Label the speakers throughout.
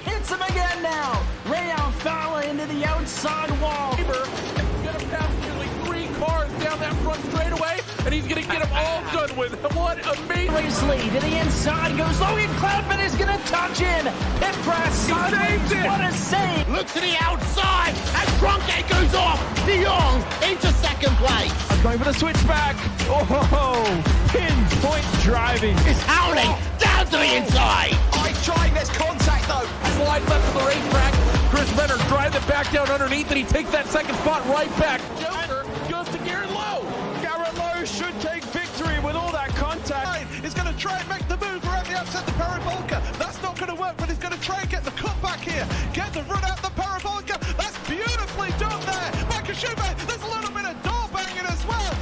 Speaker 1: hits him again now. Ray Alfala into the outside wall.
Speaker 2: He's going to pass nearly 3 cars down that front straightaway, and he's going to get them all done with. What amazing.
Speaker 1: Race lead to the inside goes Logan Cloudman is going to touch in. Pit press sideways. What a save.
Speaker 3: Look to the outside as Tronke goes off. De Jong into second place.
Speaker 4: Going for the switchback. Oh, pinpoint driving.
Speaker 3: It's howling down to the inside.
Speaker 5: Nice trying, there's contact though.
Speaker 2: Slide left of the racetrack. Chris Renner drives it back down underneath, and he takes that second spot right back. Joker goes to Garrett Lowe.
Speaker 4: Garrett Lowe should take victory with all that contact.
Speaker 5: He's going to try and make the move around the outside the Parabolica. That's not going to work, but he's going to try and get the cut back here. Get the run out the Parabolica. That's beautifully done there. Makashube, there's a little bit of door banging as well.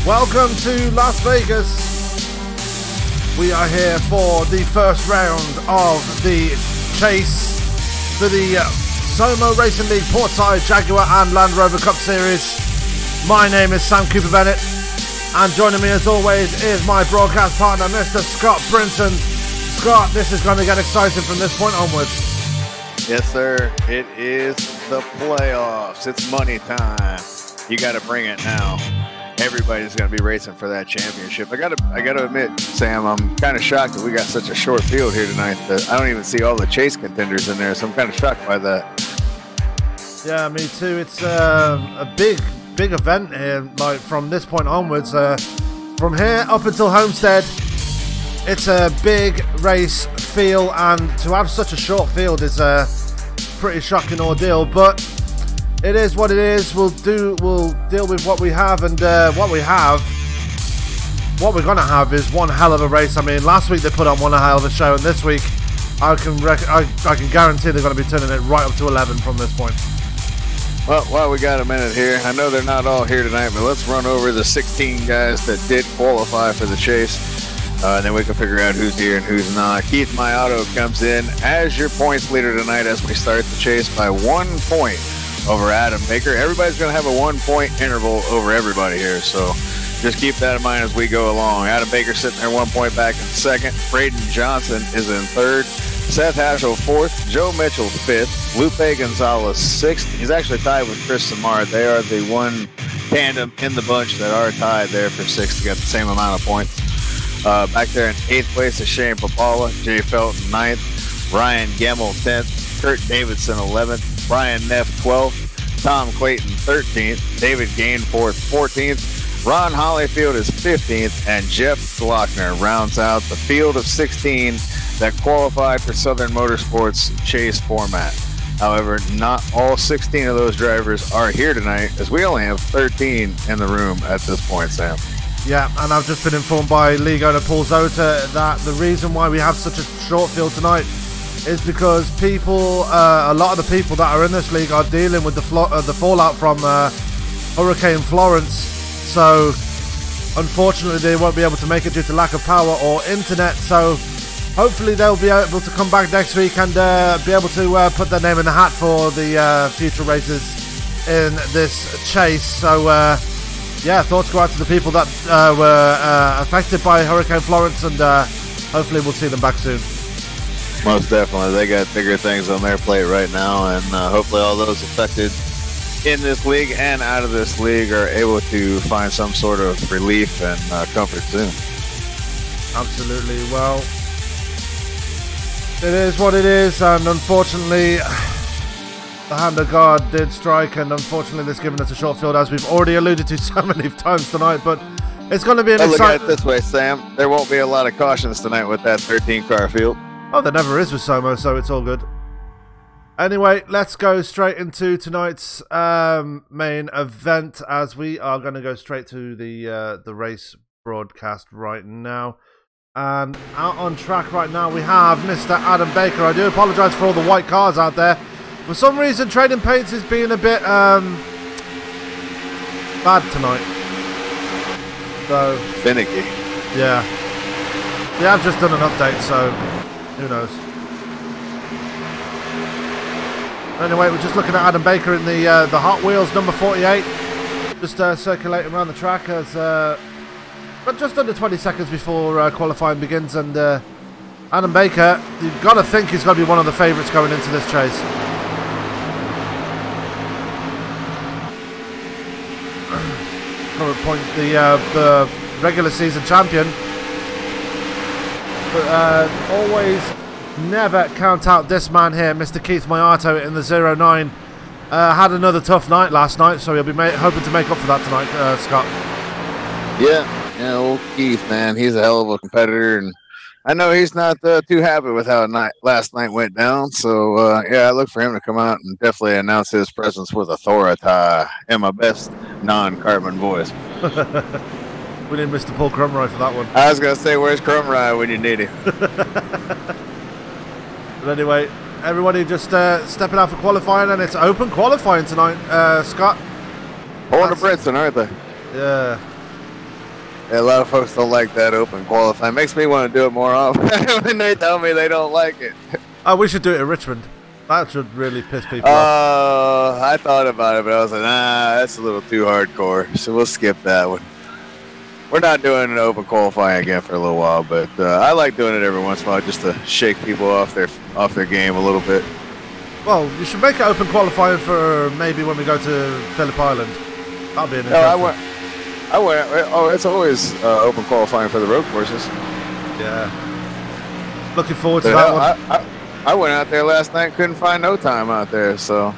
Speaker 6: Welcome to Las Vegas. We are here for the first round of the chase for the SOMO Racing League Portside, Jaguar and Land Rover Cup Series. My name is Sam Cooper Bennett, and joining me as always is my broadcast partner, Mr. Scott Brinton. Scott, this is going to get exciting from this point onwards.
Speaker 7: Yes, sir. It is the playoffs. It's money time. You got to bring it now. Everybody's going to be racing for that championship. I got to admit, Sam, I'm kind of shocked that we got such a short field here tonight that I don't even see all the chase contenders in there, so I'm kind of shocked by that.
Speaker 6: Yeah, me too. It's a big event here. Like from this point onwards, from here up until Homestead, it's a big race field, and to have such a short field is a pretty shocking ordeal. But it is what it is. We'll deal with what we have, and what we're gonna have is one hell of a race. I mean, last week they put on one hell of a show, and this week I can guarantee they're going to be turning it right up to 11 from this point.
Speaker 7: Well, while we got a minute here, I know they're not all here tonight, but let's run over the 16 guys that did qualify for the chase, and then we can figure out who's here and who's not. Keith Maiato comes in as your points leader tonight as we start the chase by 1 point over Adam Baker. Everybody's going to have a 1 point interval over everybody here, so just keep that in mind as we go along. Adam Baker sitting there 1 point back in second. Braden Johnson is in third. Seth Haschel fourth. Joe Mitchell fifth. Lupe Gonzalez sixth. He's actually tied with Chris Samard. They are the one tandem in the bunch that are tied there for sixth to get the same amount of points. Back there in eighth place is Shane Papala. Jay Felton ninth. Ryan Gemmel 10th. Kurt Davidson 11th. Brian Neff 12th, Tom Clayton 13th, David Gainforth 14th, Ron Hollyfield is 15th, and Jeff Glockner rounds out the field of 16 that qualified for Southern Motorsports chase format. However, not all 16 of those drivers are here tonight, as we only have 13 in the room at this point, Sam.
Speaker 6: Yeah, and I've just been informed by league owner Paul Zota that the reason why we have such a short field tonight is because people, a lot of the people that are in this league are dealing with the fallout from Hurricane Florence. So, unfortunately, they won't be able to make it due to lack of power or internet. So, hopefully, they'll be able to come back next week and be able to put their name in the hat for the future races in this chase. So, yeah, thoughts go out to the people that were affected by Hurricane Florence, and hopefully, we'll see them back soon.
Speaker 7: Most definitely. They got bigger things on their plate right now, and hopefully all those affected in this league and out of this league are able to find some sort of relief and comfort soon.
Speaker 6: Absolutely. Well, it is what it is, and unfortunately, the hand of God did strike, and unfortunately, this given us a short field, as we've already alluded to so many times tonight. But it's going to be an
Speaker 7: Look at
Speaker 6: exciting.
Speaker 7: it this way, Sam. There won't be a lot of cautions tonight with that 13-car field.
Speaker 6: Oh, there never is with SOMO, so it's all good. Anyway, let's go straight into tonight's main event, as we are going to go straight to the race broadcast right now. And out on track right now, we have Mr. Adam Baker. I do apologise for all the white cars out there. For some reason, Trading Paints is being a bit bad tonight. So
Speaker 7: Finicky.
Speaker 6: yeah, we have just done an update, so who knows. Anyway, we're just looking at Adam Baker in the Hot Wheels number 48, just circulating around the track as but just under 20 seconds before qualifying begins, and Adam Baker, you've got to think he's got to be one of the favourites going into this chase. Current point, the regular season champion, but always never count out this man here, Mr. Keith Mayato in the 09. Had another tough night last night, so he'll be hoping to make up for that tonight, Scott.
Speaker 7: Yeah, old Keith, man, he's a hell of a competitor, and I know he's not too happy with how last night went down. So yeah, I look for him to come out and definitely announce his presence with authority in my best non-carbon voice.
Speaker 6: We need Mr. Paul Crumroy for that one.
Speaker 7: I was gonna say, where's Crumroy when you need him?
Speaker 6: But anyway, everybody just stepping out for qualifying, and it's open qualifying tonight, Scott.
Speaker 7: Born to Britson, aren't they?
Speaker 6: Yeah.
Speaker 7: Yeah, a lot of folks don't like that open qualifying. Makes me want to do it more often when they tell me they don't like it.
Speaker 6: Oh, we should do it in Richmond. That should really piss people off.
Speaker 7: I thought about it, but I was like, nah, that's a little too hardcore. So we'll skip that one. We're not doing an open qualifying again for a little while, but I like doing it every once in a while just to shake people off their game a little bit.
Speaker 6: Well, you should make it open qualifying for maybe when we go to Phillip Island. That'll be an interesting.
Speaker 7: Oh, it's always open qualifying for the road courses.
Speaker 6: Yeah. Looking forward to that one.
Speaker 7: I went out there last night, couldn't find no time out there, so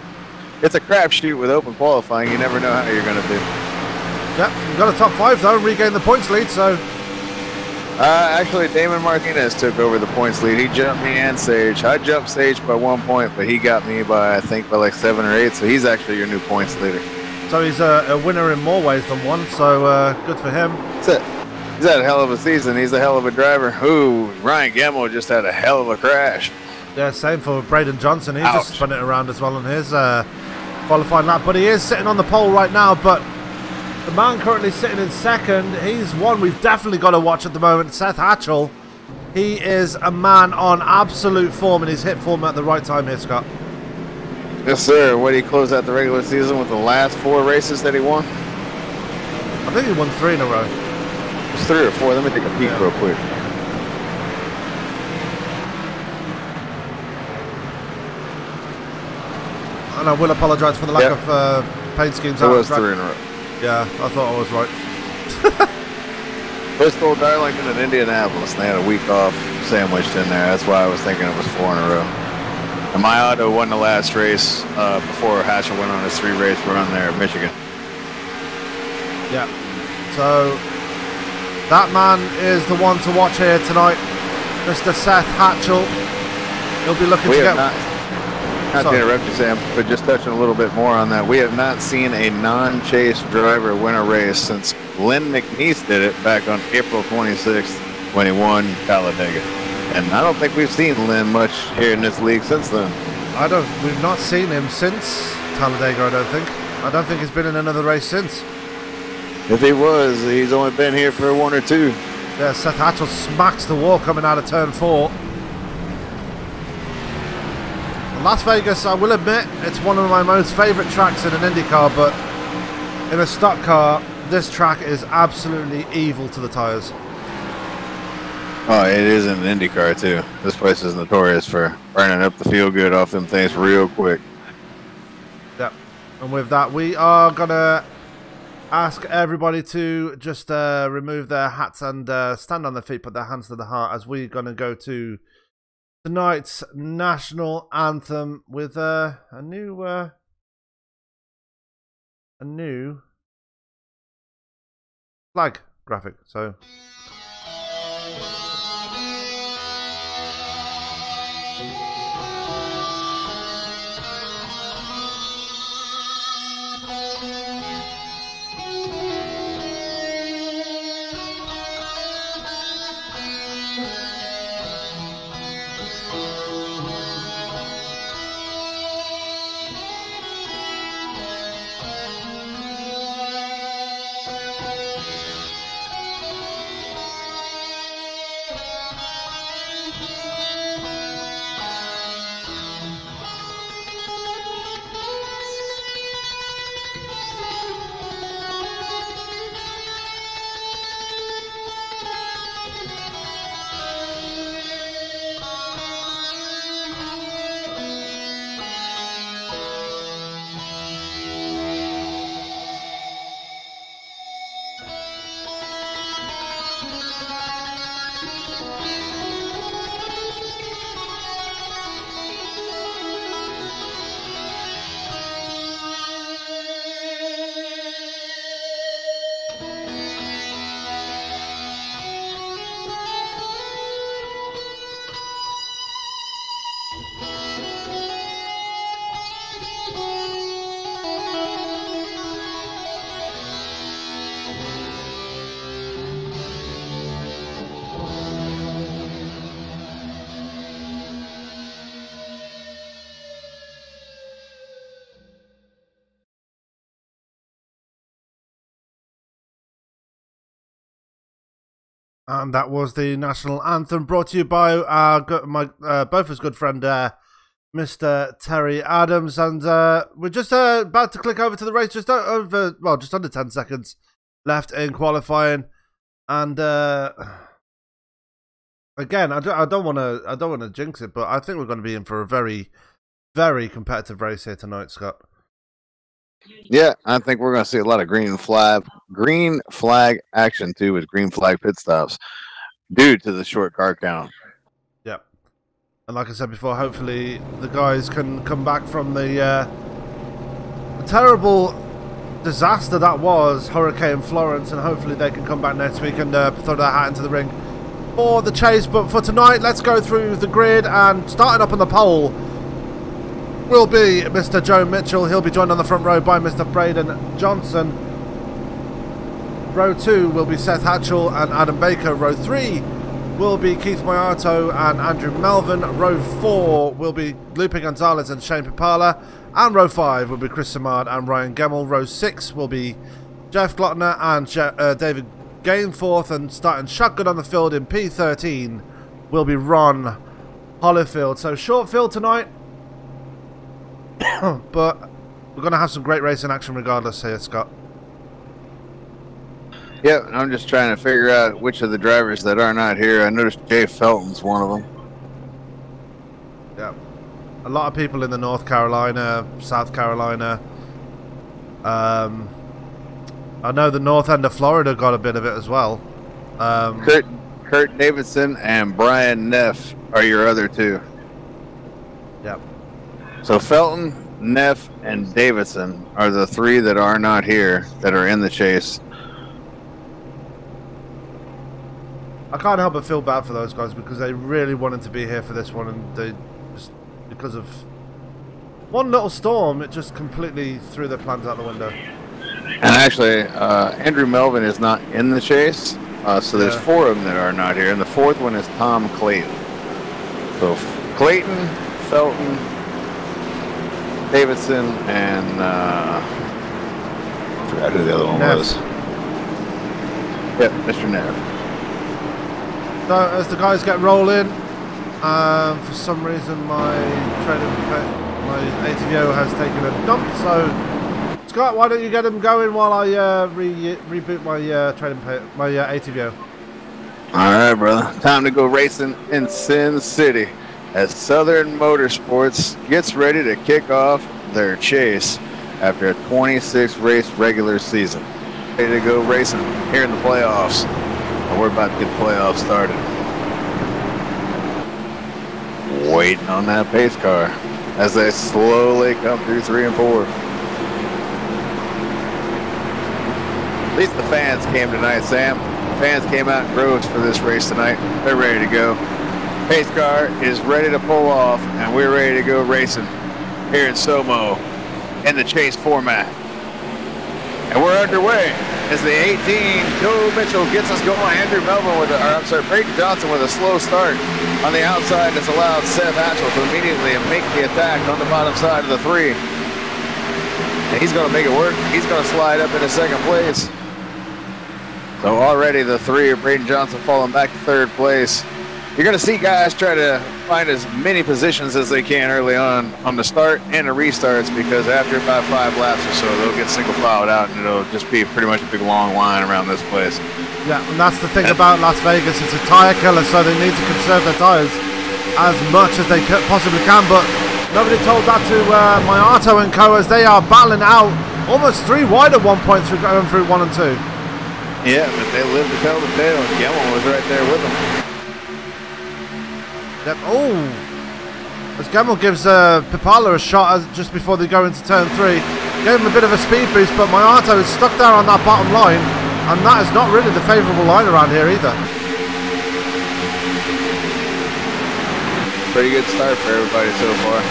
Speaker 7: it's a crapshoot with open qualifying. You never know how you're going to do.
Speaker 6: Yep, you got a top 5 though, and regained the points lead, so.
Speaker 7: Actually, Damon Martinez took over the points lead. He jumped me and Sage. I jumped Sage by 1 point, but he got me by, I think, by like 7 or 8, so he's actually your new points leader.
Speaker 6: So he's a winner in more ways than one, so good for him.
Speaker 7: That's it. He's had a hell of a season. He's a hell of a driver. Ooh, Ryan Gemmell just had a hell of a crash.
Speaker 6: Yeah, same for Braden Johnson. He
Speaker 7: Ouch.
Speaker 6: just spun it around as well on his qualifying lap. But he is sitting on the pole right now. But the man currently sitting in second, he's one we've definitely got to watch at the moment, Seth Hatchell. He is a man on absolute form, and he's hit form at the right time here, Scott.
Speaker 7: Yes, sir. What did he close out the regular season with the last 4 races that he won?
Speaker 6: I think he won 3 in a row.
Speaker 7: It's 3 or 4. Let me take a peek real quick.
Speaker 6: And I will apologise for the lack of paint schemes.
Speaker 7: It was 3 in a row.
Speaker 6: Yeah, I thought I was right.
Speaker 7: Bristol, Darlington, and Indianapolis. And they had a week off sandwiched in there. That's why I was thinking it was 4 in a row. And my auto won the last race before Hatcher went on his 3-race run there at Michigan.
Speaker 6: Yeah. So that man is the one to watch here tonight, Mr. Seth Hatchell. He'll be looking to get.
Speaker 7: Not to interrupt you, Sam, but just touching a little bit more on that. We have not seen a non-chase driver win a race since Lynn McNeese did it back on April 26th when he won Talladega. And I don't think we've seen Lynn much here in this league since then.
Speaker 6: We've not seen him since Talladega, I don't think. I don't think he's been in another race since.
Speaker 7: If he was, he's only been here for 1 or 2.
Speaker 6: Yeah, Seth Hatchell smacks the wall coming out of turn 4. Las Vegas, I will admit, it's one of my most favourite tracks in an IndyCar, but in a stock car, this track is absolutely evil to the tyres.
Speaker 7: Oh, it is in an IndyCar too. This place is notorious for burning up the feel good off them things real quick.
Speaker 6: Yep. And with that, we are going to ask everybody to just remove their hats and stand on their feet, put their hands to the heart, as we're going to go to tonight's national anthem with a new flag graphic. So. And that was the national anthem, brought to you by both his good friend, Mr. Terry Adams. And we're just about to click over to the race, just under 10 seconds left in qualifying. And again, I don't want to jinx it, but I think we're going to be in for a very, very competitive race here tonight, Scott.
Speaker 7: Yeah, I think we're going to see a lot of green flag action too, with green flag pit stops due to the short car count.
Speaker 6: Yeah, and like I said before, hopefully the guys can come back from the terrible disaster that was Hurricane Florence, and hopefully they can come back next week and throw their hat into the ring for the chase. But for tonight, let's go through the grid, and starting up on the pole will be Mr. Joe Mitchell. He'll be joined on the front row by Mr. Braden Johnson. Row 2 will be Seth Hatchell and Adam Baker. Row 3 will be Keith Moyato and Andrew Melvin. Row 4 will be Lupe Gonzalez and Shane Pipala. And row 5 will be Chris Samard and Ryan Gemmell. Row 6 will be Jeff Glottner and David Gainforth. And starting shotgun on the field in P13 will be Ron Hollifield. So short field tonight. But we're going to have some great racing action regardless here, Scott.
Speaker 7: Yeah, I'm just trying to figure out which of the drivers that are not here. I noticed Jay Felton's one of them.
Speaker 6: Yeah. A lot of people in the North Carolina, South Carolina. I know the north end of Florida got a bit of it as well.
Speaker 7: Kurt Davidson and Brian Neff are your other two.
Speaker 6: Yep.
Speaker 7: So Felton, Neff, and Davidson are the three that are not here, that are in the chase.
Speaker 6: I can't help but feel bad for those guys because they really wanted to be here for this one, and they just, because of one little storm, it just completely threw their plans out the window.
Speaker 7: And actually, Andrew Melvin is not in the chase, so there's 4 of them that are not here, and the 4th one is Tom Clayton. So Clayton, Felton, Davidson, and I forgot who the other one was. Yep, Mr. Neff.
Speaker 6: So as the guys get rolling, for some reason my ATVO has taken a dump. So Scott, why don't you get them going while I reboot my ATVO?
Speaker 7: All right, brother. Time to go racing in Sin City as Southern Motorsports gets ready to kick off their chase. after a 26 race regular season. Ready to go racing here in the playoffs. And we're about to get the playoffs started. Waiting on that pace car as they slowly come through 3 and 4. At least the fans came tonight, Sam. Fans came out in droves for this race tonight. They're ready to go. Pace car is ready to pull off, and we're ready to go racing here in SOMO in the chase format. And we're underway as the 18, Joe Mitchell gets us going. Andrew Melvin with Brayden Johnson with a slow start on the outside has allowed Seth Hatchell to immediately make the attack on the bottom side of the 3. And he's going to make it work. He's going to slide up into 2nd place. So already the 3 of Brayden Johnson falling back to 3rd place. You're going to see guys try to find as many positions as they can early on the start and the restarts, because after about 5 laps or so, they'll get single filed out and it'll just be pretty much a big long line around this place. Yeah, and that's the thing about Las Vegas. It's a tire killer, so they need to conserve their tires as much as they possibly can. But nobody told that to Mayato and co, as they are battling out almost 3 wide at one point through going through 1 and 2. Yeah, but they lived to tell the tale, and Gellman was right there with them. Yep. Oh, as Gemmel gives Pipala a shot just before they go into turn 3. Gave him a bit of a speed boost, but Mayato is stuck there on that bottom line, and that is not really the favourable line around here either. Pretty good start for everybody so far.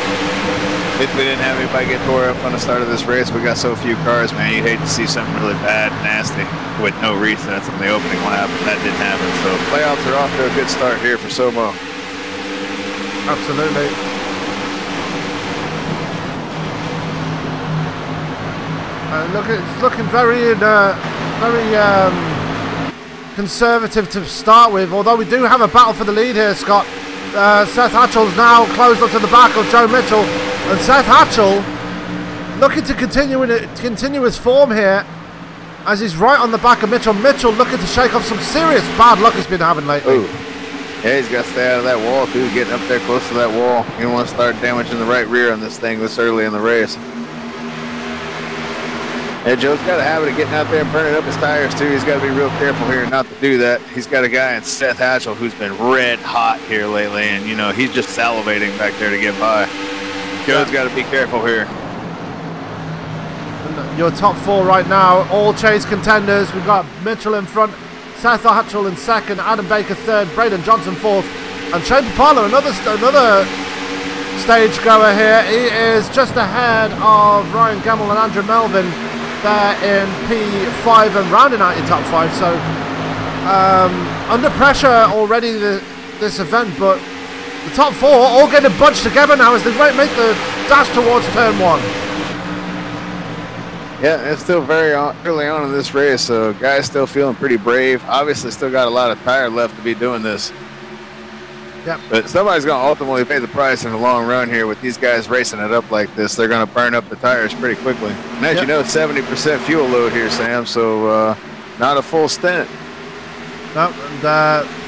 Speaker 7: If we didn't have anybody get tore up on the start of this race, we got so few cars, man, you'd hate to see something really bad and nasty with no resets on the opening lap, and that didn't happen. So playoffs are off to a good start here for SOMO. Absolutely. Look, it's looking very conservative to start with, although we do have a battle for the lead here, Scott. Seth Hatchell's now closed up to the back of Joe Mitchell, and Seth Hatchell looking to continue his form here as he's right on the back of Mitchell. Mitchell looking to shake off some serious bad luck he's been having lately. Ooh. Yeah, he's got to stay out of that wall, too, getting up there close to that wall. You don't want to start damaging the right rear on this thing this early in the race. Yeah, Joe's got a habit of getting out there and burning up his tires, too. He's got to be real careful here not to do that. He's got a guy in Seth Hatchell who's been red hot here lately, and, you know, he's just salivating back there to get by. Joe's got to be careful here. Your top 4 right now, all chase contenders. We've got Mitchell in front, Seth Hatchell in 2nd, Adam Baker 3rd, Brayden Johnson 4th, and Shane Papala, another stage goer here. He is just ahead of Ryan Gemmel and Andrew Melvin there in P5 and rounding out your top 5. So under pressure already this event, but the top 4 all getting bunched together now as they make the dash towards turn 1. Yeah, it's still very early on in this race, so guys still feeling pretty brave. Obviously still got a lot of tire left to be doing this. Yep. But somebody's going to ultimately pay the price in the long run here with these guys racing it up like this. They're going to burn up the tires pretty quickly. And as you know, 70% fuel load here, Sam, so not a full stint. No, and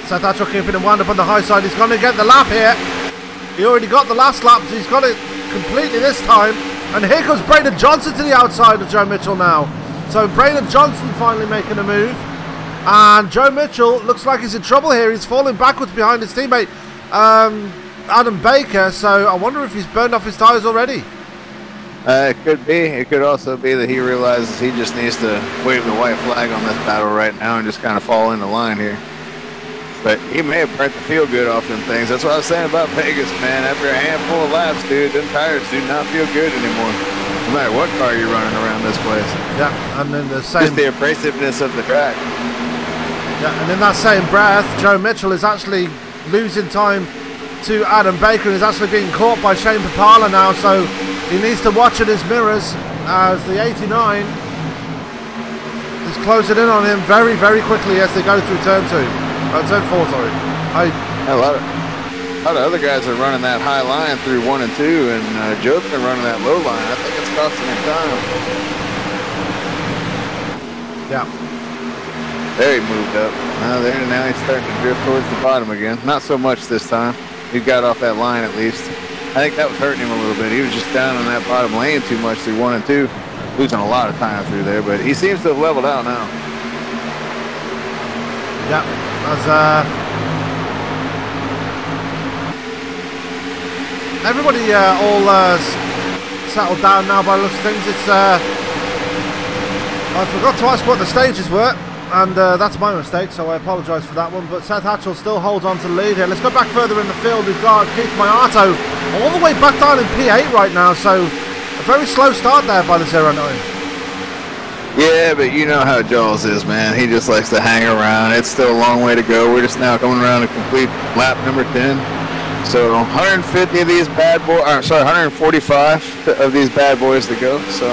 Speaker 7: Seth Hatchell keeping him wound up on the high side. He's going to get the lap here. He already got the last lap, so he's got it completely this time. And here comes Brayden Johnson to the outside of Joe Mitchell now. So Brayden Johnson finally making a move. And Joe Mitchell looks like he's in trouble here. He's falling backwards behind his teammate, Adam Baker. So I wonder if he's burned off his tires already. It could be. It could also be that he realizes he just needs to wave the white flag on this battle right now and just kind of fall in the line here. But he may have burnt the feel good off them things. That's what I was saying about Vegas, man. After a handful of laps, dude, them tires do not feel good anymore. No matter what car you're running around this place. Yeah, and then the same... Just the abrasiveness of the track. Yeah, and in that same breath, Joe Mitchell is actually losing time to Adam Baker, and is actually being caught by Shane Papala now, so he needs to watch in his mirrors as the 89 is closing in on him very, very quickly as they go through turn 2. Turn 4, sorry. A lot of other guys are running that high line through 1 and 2, and Joe's been running that low line. I think it's costing him time. Yeah. There he moved up. Now he's starting to drift towards the bottom again. Not so much this time. He got off that line at least. I think that was hurting him a little bit. He was just down in that bottom lane too much through 1 and 2, losing a lot of time through there. But he seems to have leveled out now.
Speaker 6: Yeah, everybody all settled down now by the looks of things. It's I forgot to ask what the stages were, and that's my mistake, so I apologise for that one. But Seth Hatchell still holds on to the lead here. Let's go back further in the field. We've got Keith Mayato all the way back down in P8 right now, so a very slow start there by the 09.
Speaker 7: Yeah, but you know how Jaws is, man. He just likes to hang around. It's still a long way to go. We're just now coming around to complete lap number 10. So 150 of these bad boys, 145 of these bad boys to go. So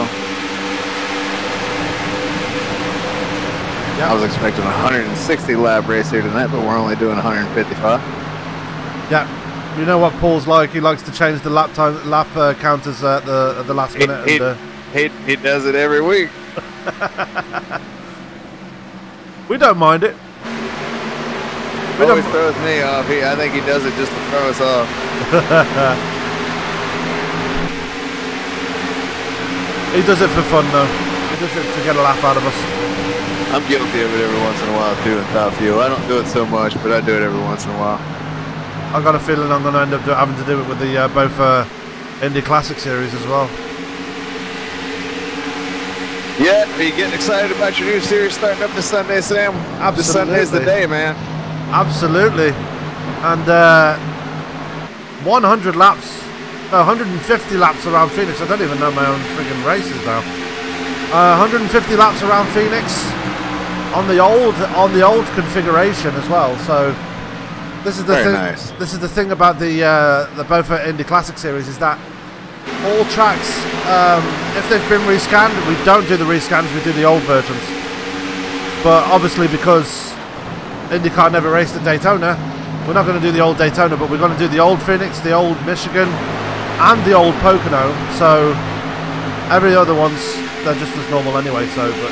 Speaker 6: yep.
Speaker 7: I was expecting a 160 lap race here tonight, but we're only doing 155.
Speaker 6: Yeah, you know what Paul's like. He likes to change the lap counters at the last minute.
Speaker 7: He does it every week.
Speaker 6: We don't mind it.
Speaker 7: Always throws me off. I think he does it just to throw us off.
Speaker 6: He does it for fun, though. He does it to get a laugh out of us.
Speaker 7: I'm guilty of it every once in a while, too, in Top Fuel. I don't do it so much, but I do it every once in a while.
Speaker 6: I got a feeling I'm going to end up having to do it with the both Indy Classic Series as well.
Speaker 7: Yeah, are you getting excited about your new series starting up this Sunday, Sam?
Speaker 6: Absolutely.
Speaker 7: This Sunday's the day, man.
Speaker 6: Absolutely. And 100 laps, no, 150 laps around Phoenix. I don't even know my own friggin' races now. 150 laps around Phoenix on the old configuration as well. So this is the thing.
Speaker 7: Nice.
Speaker 6: This is the thing about the Beaufort Indy Classic Series, is that all tracks, if they've been rescanned, we don't do the rescans, we do the old versions. But obviously, because IndyCar never raced at Daytona, we're not going to do the old Daytona, but we're going to do the old Phoenix, the old Michigan, and the old Pocono. So every other one's, they're just as normal anyway. So, but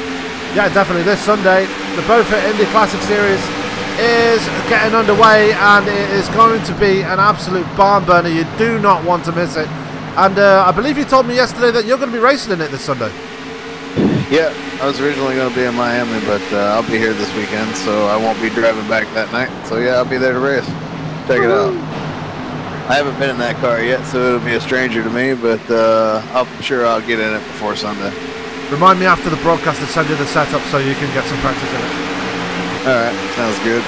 Speaker 6: yeah, definitely this Sunday, the Beaufort Indy Classic Series is getting underway, and it is going to be an absolute barn burner. You do not want to miss it. And I believe you told me yesterday that you're going to be racing in it this Sunday.
Speaker 7: Yeah, I was originally going to be in Miami, but I'll be here this weekend, so I won't be driving back that night. So yeah, I'll be there to race. Check it out. I haven't been in that car yet, so it'll be a stranger to me, but I'm sure I'll get in it before Sunday.
Speaker 6: Remind me after the broadcast to send you the setup so you can get some practice in it.
Speaker 7: Alright, sounds good.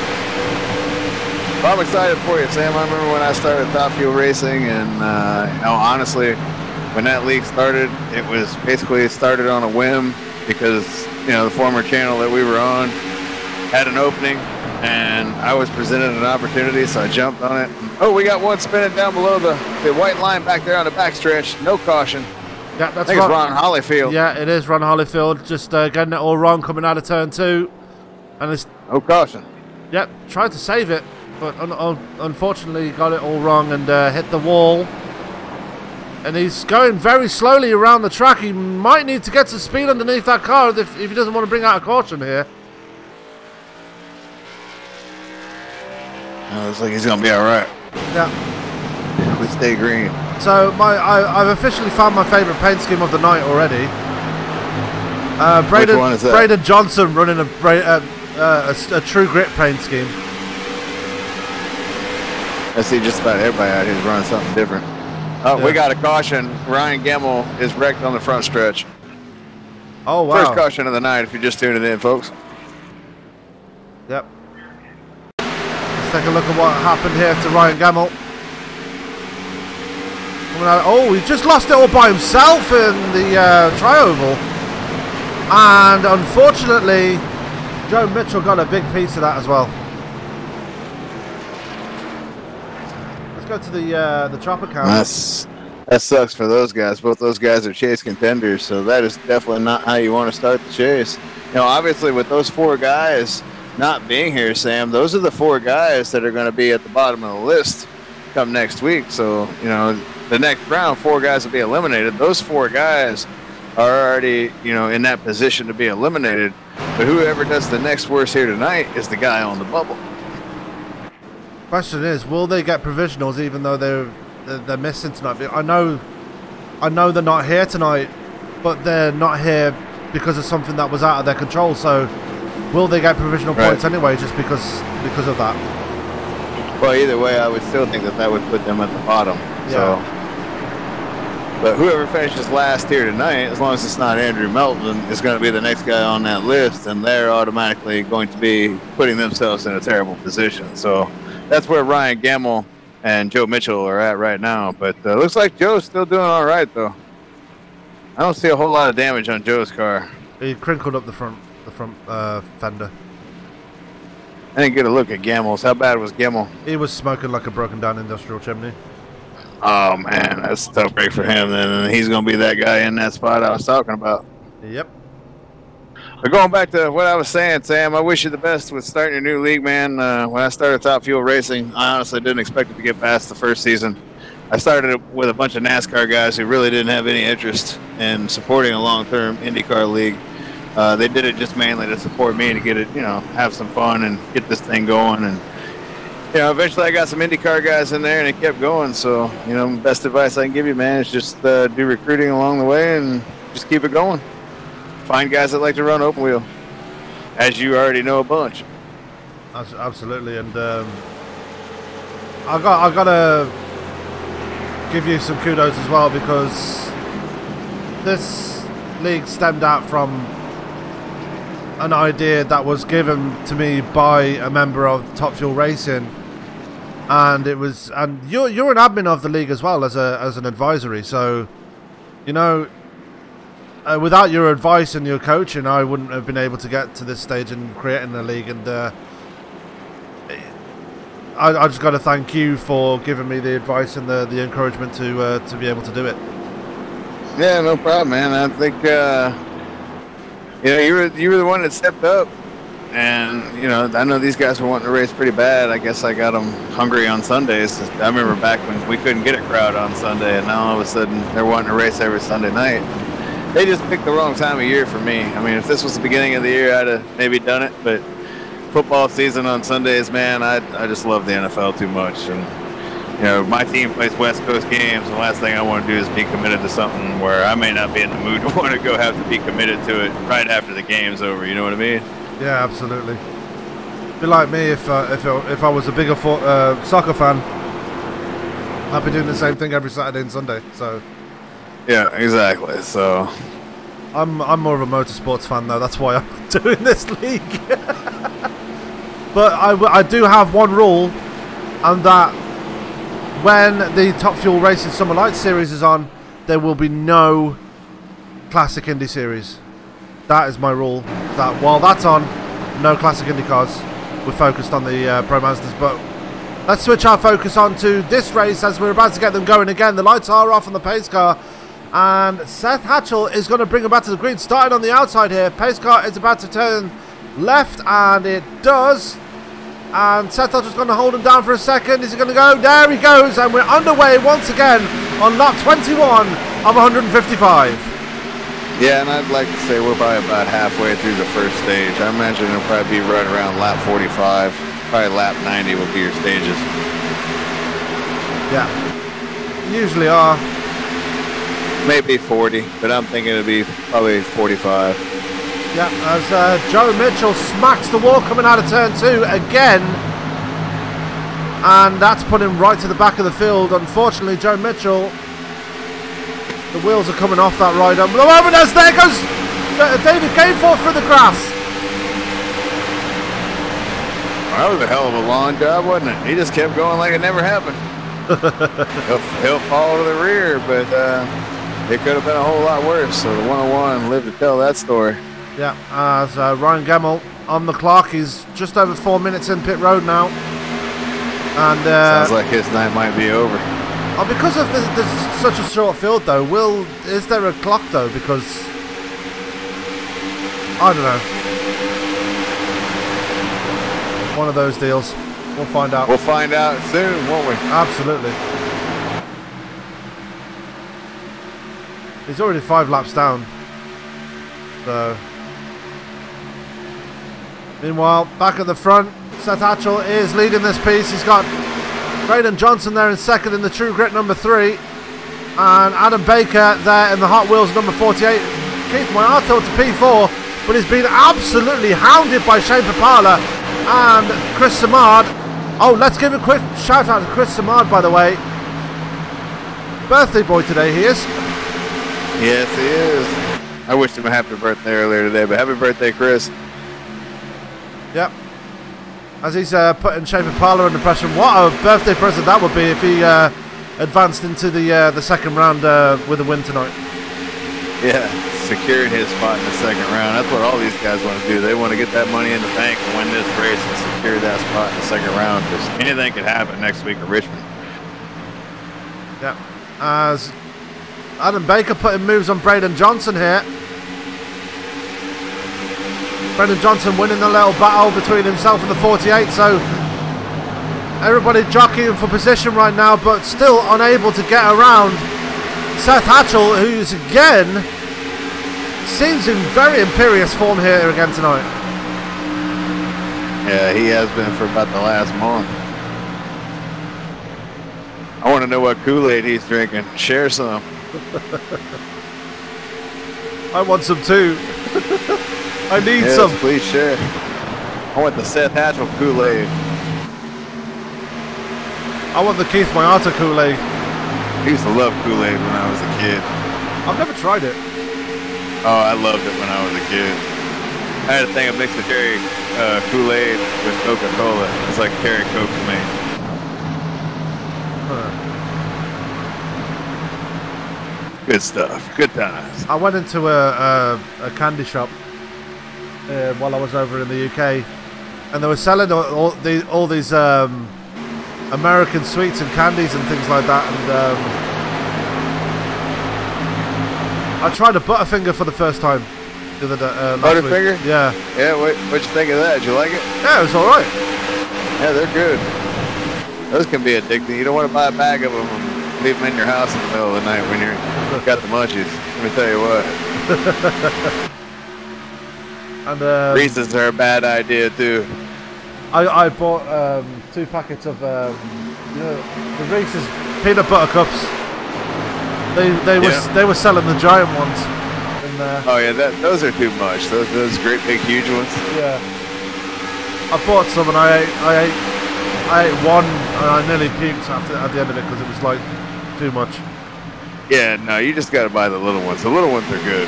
Speaker 7: Well, I'm excited for you, Sam. I remember when I started Top Fuel Racing, and you know, honestly, when that league started, it was basically started on a whim because, you know, the former channel that we were on had an opening, and I was presented an opportunity, so I jumped on it. Oh, we got one spinning down below the white line back there on the backstretch. No caution.
Speaker 6: Yeah, that's
Speaker 7: I think it's Ron Hollyfield.
Speaker 6: Yeah, it is Ron Hollyfield. Just getting it all wrong coming out of turn 2. And it's...
Speaker 7: No caution.
Speaker 6: Yep, tried to save it, but unfortunately got it all wrong and hit the wall. And he's going very slowly around the track. He might need to get some speed underneath that car if he doesn't want to bring out a caution here.
Speaker 7: Looks like he's going to be all right.
Speaker 6: Yeah.
Speaker 7: We stay green.
Speaker 6: So I've officially found my favourite paint scheme of the night already.
Speaker 7: Which one is that?
Speaker 6: Braden Johnson running a true grit paint scheme.
Speaker 7: I see just about everybody out here is running something different. Oh, yeah. We got a caution. Ryan Gemmell is wrecked on the front stretch.
Speaker 6: Oh, wow.
Speaker 7: First caution of the night if you're just tuning in, folks.
Speaker 6: Yep. Let's take a look at what happened here to Ryan Gemmell. Oh, he just lost it all by himself in the tri-oval. And unfortunately, Joe Mitchell got a big piece of that as well. Let's go to the chopper count.
Speaker 7: That sucks for those guys. Both those guys are chase contenders, so that is definitely not how you want to start the chase. You know, obviously with those 4 guys not being here, Sam, those are the 4 guys that are going to be at the bottom of the list come next week. So, you know, the next round, 4 guys will be eliminated. Those 4 guys are already, you know, in that position to be eliminated. But whoever does the next worst here tonight is the guy on the bubble.
Speaker 6: Question is, will they get provisionals even though they're they're missing tonight. I know they're not here tonight, but they're not here because of something that was out of their control. So will they get provisional points anyway just because of that?
Speaker 7: Well, either way, I would still think that would put them at the bottom.
Speaker 6: Yeah.
Speaker 7: So, but whoever finishes last here tonight, as long as it's not Andrew Melton, is going to be the next guy on that list, and they're automatically going to be putting themselves in a terrible position. So that's where Ryan Gamble and Joe Mitchell are at right now. But looks like Joe's still doing all right, though. I don't see a whole lot of damage on Joe's car.
Speaker 6: He crinkled up the front fender.
Speaker 7: I didn't get a look at Gamble's. How bad was Gamble?
Speaker 6: He was smoking like a broken down industrial chimney.
Speaker 7: Oh man, that's a tough break for him. Then he's going to be that guy in that spot I was talking about.
Speaker 6: Yep.
Speaker 7: But going back to what I was saying, Sam, I wish you the best with starting your new league, man. When I started Top Fuel Racing, I honestly didn't expect it to get past the first season. I started with a bunch of NASCAR guys who really didn't have any interest in supporting a long-term IndyCar league. They did it just mainly to support me, to get it, have some fun and get this thing going. And eventually I got some IndyCar guys in there, and it kept going. So, best advice I can give you, man, is just do recruiting along the way and just keep it going. Find guys that like to run open wheel, as you already know a bunch.
Speaker 6: Absolutely, and I gotta give you some kudos as well, because this league stemmed out from an idea that was given to me by a member of Top Fuel Racing, and you're an admin of the league as well as an advisory. So, without your advice and your coaching, I wouldn't have been able to get to this stage in creating a league. And I just got to thank you for giving me the advice and the encouragement to be able to do it.
Speaker 7: Yeah, no problem, man. I think you were the one that stepped up, and I know these guys were wanting to race pretty bad. I guess I got them hungry on Sundays. I remember back when we couldn't get a crowd on Sunday, and now all of a sudden they're wanting to race every Sunday night. They just picked the wrong time of year for me. I mean, if this was the beginning of the year, I'd have maybe done it, but football season on Sundays, man, I just love the NFL too much. And my team plays West Coast games. The last thing I want to do is be committed to something where I may not be in the mood to want to go have to be committed to it right after the game's over. You know what I mean?
Speaker 6: Yeah, absolutely. Be like me if I was a bigger soccer fan. I'd be doing the same thing every Saturday and Sunday. So.
Speaker 7: Yeah, exactly. So.
Speaker 6: I'm more of a motorsports fan though. That's why I'm doing this league. But I do have one rule, and that when the Top Fuel Racing Summer Lights Series is on, there will be no Classic Indy Series. That is my rule. That while that's on, no Classic Indy cars. We're focused on the Pro Masters, but let's switch our focus on to this race as we're about to get them going again. The lights are off on the pace car, and Seth Hatchell is going to bring them back to the green. Starting on the outside here, pace car is about to turn left, and it does. And Seth Hatchell's going to hold him down for a second. Is he going to go? There he goes, and we're underway once again on lap 21 of 155.
Speaker 7: Yeah, and I'd like to say we're probably about halfway through the first stage. I imagine it'll probably be right around lap 45. Probably lap 90 will be your stages.
Speaker 6: Yeah, usually are.
Speaker 7: Maybe 40, but I'm thinking it'll be probably 45.
Speaker 6: Yeah, as Joe Mitchell smacks the wall coming out of turn 2 again. And that's put him right to the back of the field. Unfortunately, Joe Mitchell, the wheels are coming off that ride up. There goes David Gainforth through the grass.
Speaker 7: That was a hell of a long job, wasn't it? He just kept going like it never happened. he'll fall to the rear, but it could have been a whole lot worse. So the 101 lived to tell that story.
Speaker 6: Yeah, as Ryan Gemmell on the clock. He's just over 4 minutes in pit road now. And
Speaker 7: sounds like his night might be over.
Speaker 6: Oh, because of there's such a short field though, is there a clock though? Because I don't know. One of those deals. We'll find out.
Speaker 7: We'll find out soon, won't we?
Speaker 6: Absolutely. He's already 5 laps down. So meanwhile, back at the front, Seth Hatchell is leading this piece. He's got Braden Johnson there in second in the True Grit number 3. And Adam Baker there in the Hot Wheels number 48. Keith Moyato to P4, but he's been absolutely hounded by Shane Papala and Chris Samard. Oh, let's give a quick shout out to Chris Samard, by the way. Birthday boy today, he is.
Speaker 7: Yes, he is. I wished him a happy birthday earlier today, but happy birthday, Chris.
Speaker 6: Yep. As he's putting Shane Papala under pressure. What a birthday present that would be if he advanced into the second round with a win tonight.
Speaker 7: Yeah, secured his spot in the second round. That's what all these guys want to do. They want to get that money in the bank and win this race and secure that spot in the second round, because anything could happen next week at Richmond.
Speaker 6: Yeah. As Adam Baker putting moves on Braden Johnson here. Braden Johnson winning the little battle between himself and the 48, so everybody jockeying for position right now, but still unable to get around Seth Hatchell, who's again seems in very imperious form here again tonight.
Speaker 7: Yeah, he has been for about the last month. I want to know what Kool-Aid he's drinking. Share some.
Speaker 6: I want some too. I need
Speaker 7: yes,
Speaker 6: some.
Speaker 7: Please share. I want the Seth Hatchell Kool-Aid.
Speaker 6: I want the Keith Moyato Kool-Aid.
Speaker 7: I used to love Kool-Aid when I was a kid.
Speaker 6: I've never tried it.
Speaker 7: Oh, I loved it when I was a kid. I had a thing of mixed the cherry Kool-Aid with Coca-Cola. It's like cherry Coke to me. Good stuff. Good times.
Speaker 6: I went into a candy shop while I was over in the UK, and they were selling all these American sweets and candies and things like that. And I tried a Butterfinger for the first time the other day.
Speaker 7: Butterfinger?
Speaker 6: Yeah.
Speaker 7: Yeah. What'd you think of that? Did you like it?
Speaker 6: Yeah, it was all right.
Speaker 7: Yeah, they're good. Those can be addicting. You don't want to buy a bag of them and leave them in your house in the middle of the night when you've got the munchies. Let me tell you what.
Speaker 6: And
Speaker 7: Reese's are a bad idea too.
Speaker 6: I bought 2 packets of the Reese's peanut butter cups. They were selling the giant ones in there.
Speaker 7: Oh yeah, those are too much. Those great big huge ones.
Speaker 6: Yeah. I bought some and I ate one and I nearly puked at the end of it because it was like too much.
Speaker 7: Yeah, no, you just gotta buy the little ones. The little ones are good.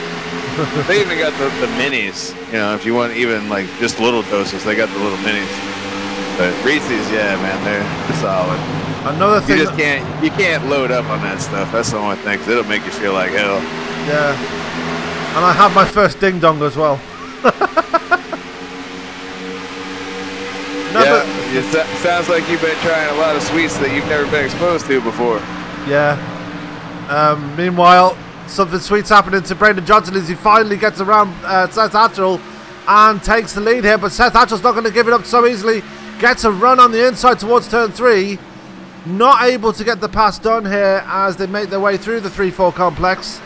Speaker 7: They even got the minis. You know, if you want even like just little doses, they got the little minis. But Reese's, yeah, man, they're solid.
Speaker 6: Another thing,
Speaker 7: you can't load up on that stuff. That's the only thing, 'cause it'll make you feel like hell.
Speaker 6: Yeah. And I had my first ding dong as well.
Speaker 7: It sounds like you've been trying a lot of sweets that you've never been exposed to before.
Speaker 6: Yeah. Meanwhile, something sweet's happening to Braden Johnson as he finally gets around Seth Hatchell and takes the lead here. But Seth Hatchell's not going to give it up so easily. Gets a run on the inside towards turn 3. Not able to get the pass done here as they make their way through the 3-4 complex.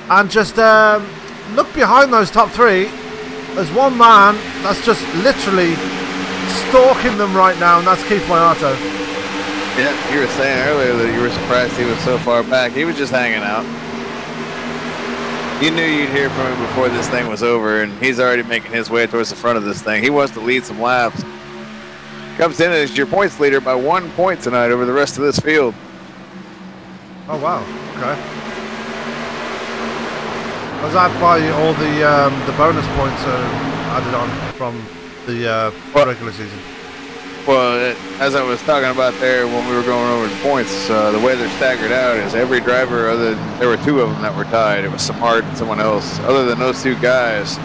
Speaker 6: And just look behind those top 3. There's one man that's just literally stalking them right now, and that's Keith Moyato.
Speaker 7: Yeah, you were saying earlier that you were surprised he was so far back. He was just hanging out. You knew you'd hear from him before this thing was over, and he's already making his way towards the front of this thing. He wants to lead some laps. Comes in as your points leader by 1 point tonight over the rest of this field.
Speaker 6: Oh, wow. Okay. Was that by all the bonus points added on from the regular season?
Speaker 7: Well, as I was talking about there when we were going over the points, the way they're staggered out is every driver, there were 2 of them that were tied. It was Samard and someone else. Other than those 2 guys,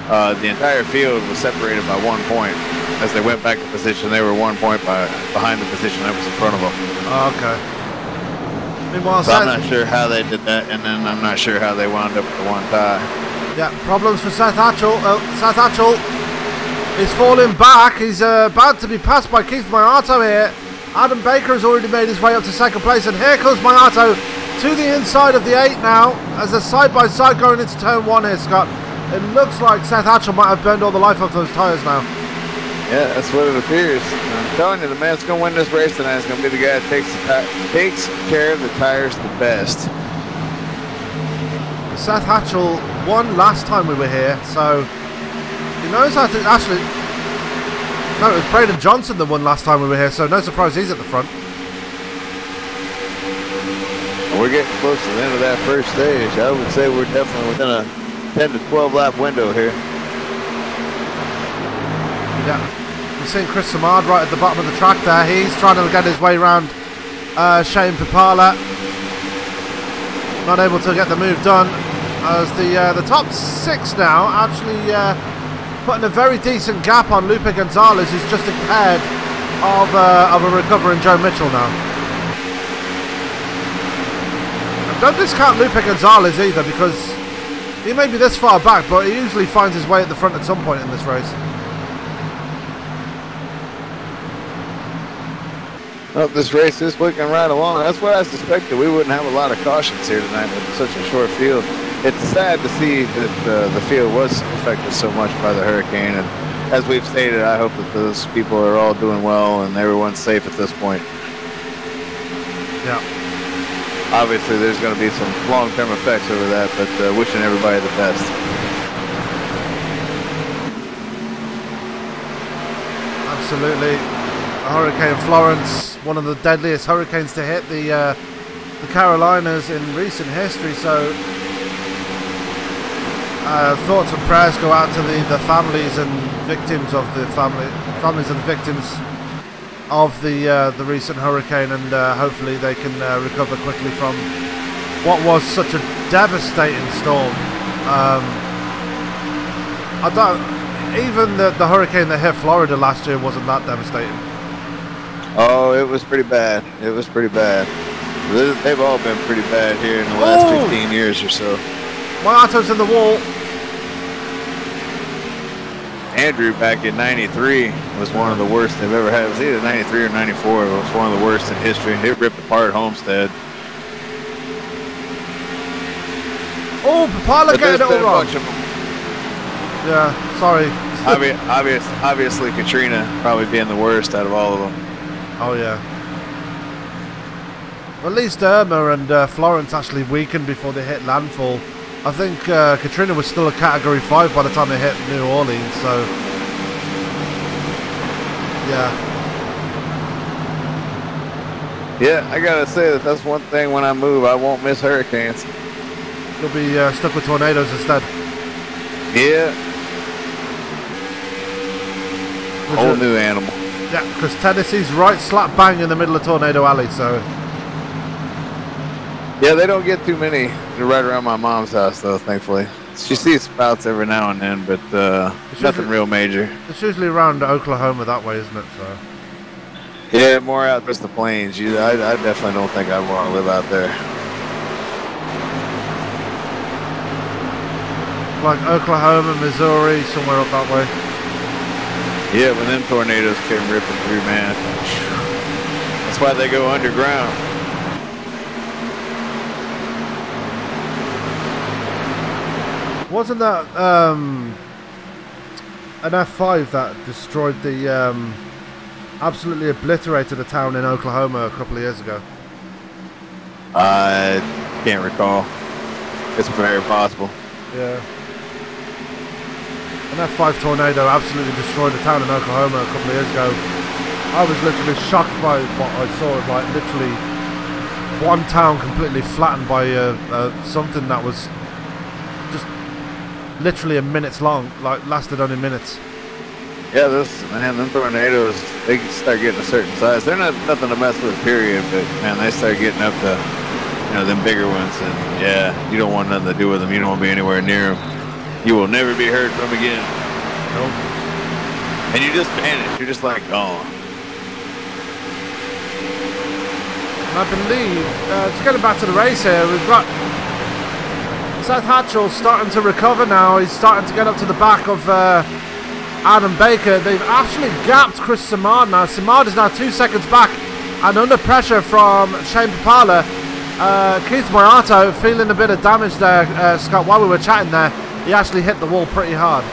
Speaker 7: the entire field was separated by 1 point. As they went back to position, they were 1 point behind the position that was in front of them.
Speaker 6: Oh, okay. Meanwhile,
Speaker 7: so I'm not sure how they did that, and then I'm not sure how they wound up with the 1 tie.
Speaker 6: Yeah, problems for Seth Hatchell. Seth Hatchell is falling back. He's about to be passed by Keith Moyato here. Adam Baker has already made his way up to second place, and here comes Moyato to the inside of the 8 now, as they're side by side going into turn 1 here, Scott. It looks like Seth Hatchell might have burned all the life off those tyres now.
Speaker 7: Yeah, that's what it appears. I'm telling you, the man that's going to win this race tonight is going to be the guy that takes care of the tires the best.
Speaker 6: Seth Hatchell won last time we were here, so he knows how to actually. No, it was Braden Johnson that won last time we were here, so no surprise he's at the front.
Speaker 7: We're getting close to the end of that first stage. I would say we're definitely within a 10 to 12 lap window here.
Speaker 6: Yeah, we're seeing Chris Samard right at the bottom of the track there. He's trying to get his way around Shane Papala. Not able to get the move done, as the top 6 now actually putting a very decent gap on Lupe Gonzalez, who's just ahead of a recovering Joe Mitchell now. And don't discount Lupe Gonzalez either, because he may be this far back, but he usually finds his way at the front at some point in this race.
Speaker 7: Well, this race is looking right along. That's what I suspected. We wouldn't have a lot of cautions here tonight with such a short field. It's sad to see that the field was affected so much by the hurricane. And as we've stated, I hope that those people are all doing well and everyone's safe at this point.
Speaker 6: Yeah.
Speaker 7: Obviously, there's going to be some long-term effects over that, but wishing everybody the best.
Speaker 6: Absolutely. Hurricane Florence, one of the deadliest hurricanes to hit the Carolinas in recent history, so thoughts and prayers go out to the families and victims of the families and victims of the recent hurricane, and hopefully they can recover quickly from what was such a devastating storm. Even the hurricane that hit Florida last year wasn't that devastating.
Speaker 7: Oh, it was pretty bad. It was pretty bad. They've all been pretty bad here in the last 15 years or so.
Speaker 6: My auto's in the wall.
Speaker 7: Andrew back in '93 was one of the worst they've ever had. It was either '93 or '94. It was one of the worst in history. It ripped apart Homestead.
Speaker 6: Oh, Papala getting it all wrong. Yeah, sorry.
Speaker 7: Obviously, Katrina probably being the worst out of all of them.
Speaker 6: Oh, yeah. Well, at least Irma and Florence actually weakened before they hit landfall. I think Katrina was still a Category 5 by the time they hit New Orleans, so... yeah.
Speaker 7: Yeah, I gotta say that's one thing when I move, I won't miss hurricanes.
Speaker 6: You'll be stuck with tornadoes instead.
Speaker 7: Yeah. Whole new animal.
Speaker 6: Yeah, because Tennessee's right slap bang in the middle of Tornado Alley, so...
Speaker 7: yeah, they don't get too many right around my mom's house, though, thankfully. She sees spouts every now and then, but nothing real major.
Speaker 6: It's usually around Oklahoma that way, isn't it? So.
Speaker 7: Yeah, more out just the plains. I definitely don't think I'd want to live out there.
Speaker 6: Like Oklahoma, Missouri, somewhere up that way.
Speaker 7: Yeah, when them tornadoes came ripping through, man. That's why they go underground.
Speaker 6: Wasn't that an F5 that destroyed the absolutely obliterated a town in Oklahoma a couple of years ago?
Speaker 7: I can't recall. It's very possible.
Speaker 6: Yeah. An F5 tornado absolutely destroyed the town in Oklahoma a couple of years ago. I was literally shocked by what I saw. Like literally one town completely flattened by something that was just literally a minute's long, like lasted only minutes.
Speaker 7: Yeah, them tornadoes, they start getting a certain size. They're nothing to mess with, period. But man, they start getting up to, them bigger ones, and yeah, you don't want nothing to do with them. You don't want to be anywhere near them. You will never be heard from again.
Speaker 6: Nope.
Speaker 7: And you just vanish. You're just like gone.
Speaker 6: And I believe, just getting back to the race here, we've got Seth Hatchell starting to recover now. He's starting to get up to the back of Adam Baker. They've actually gapped Chris Samard now. Samard is now 2 seconds back and under pressure from Shane Papala. Keith Morato feeling a bit of damage there, Scott, while we were chatting there. He actually hit the wall pretty hard.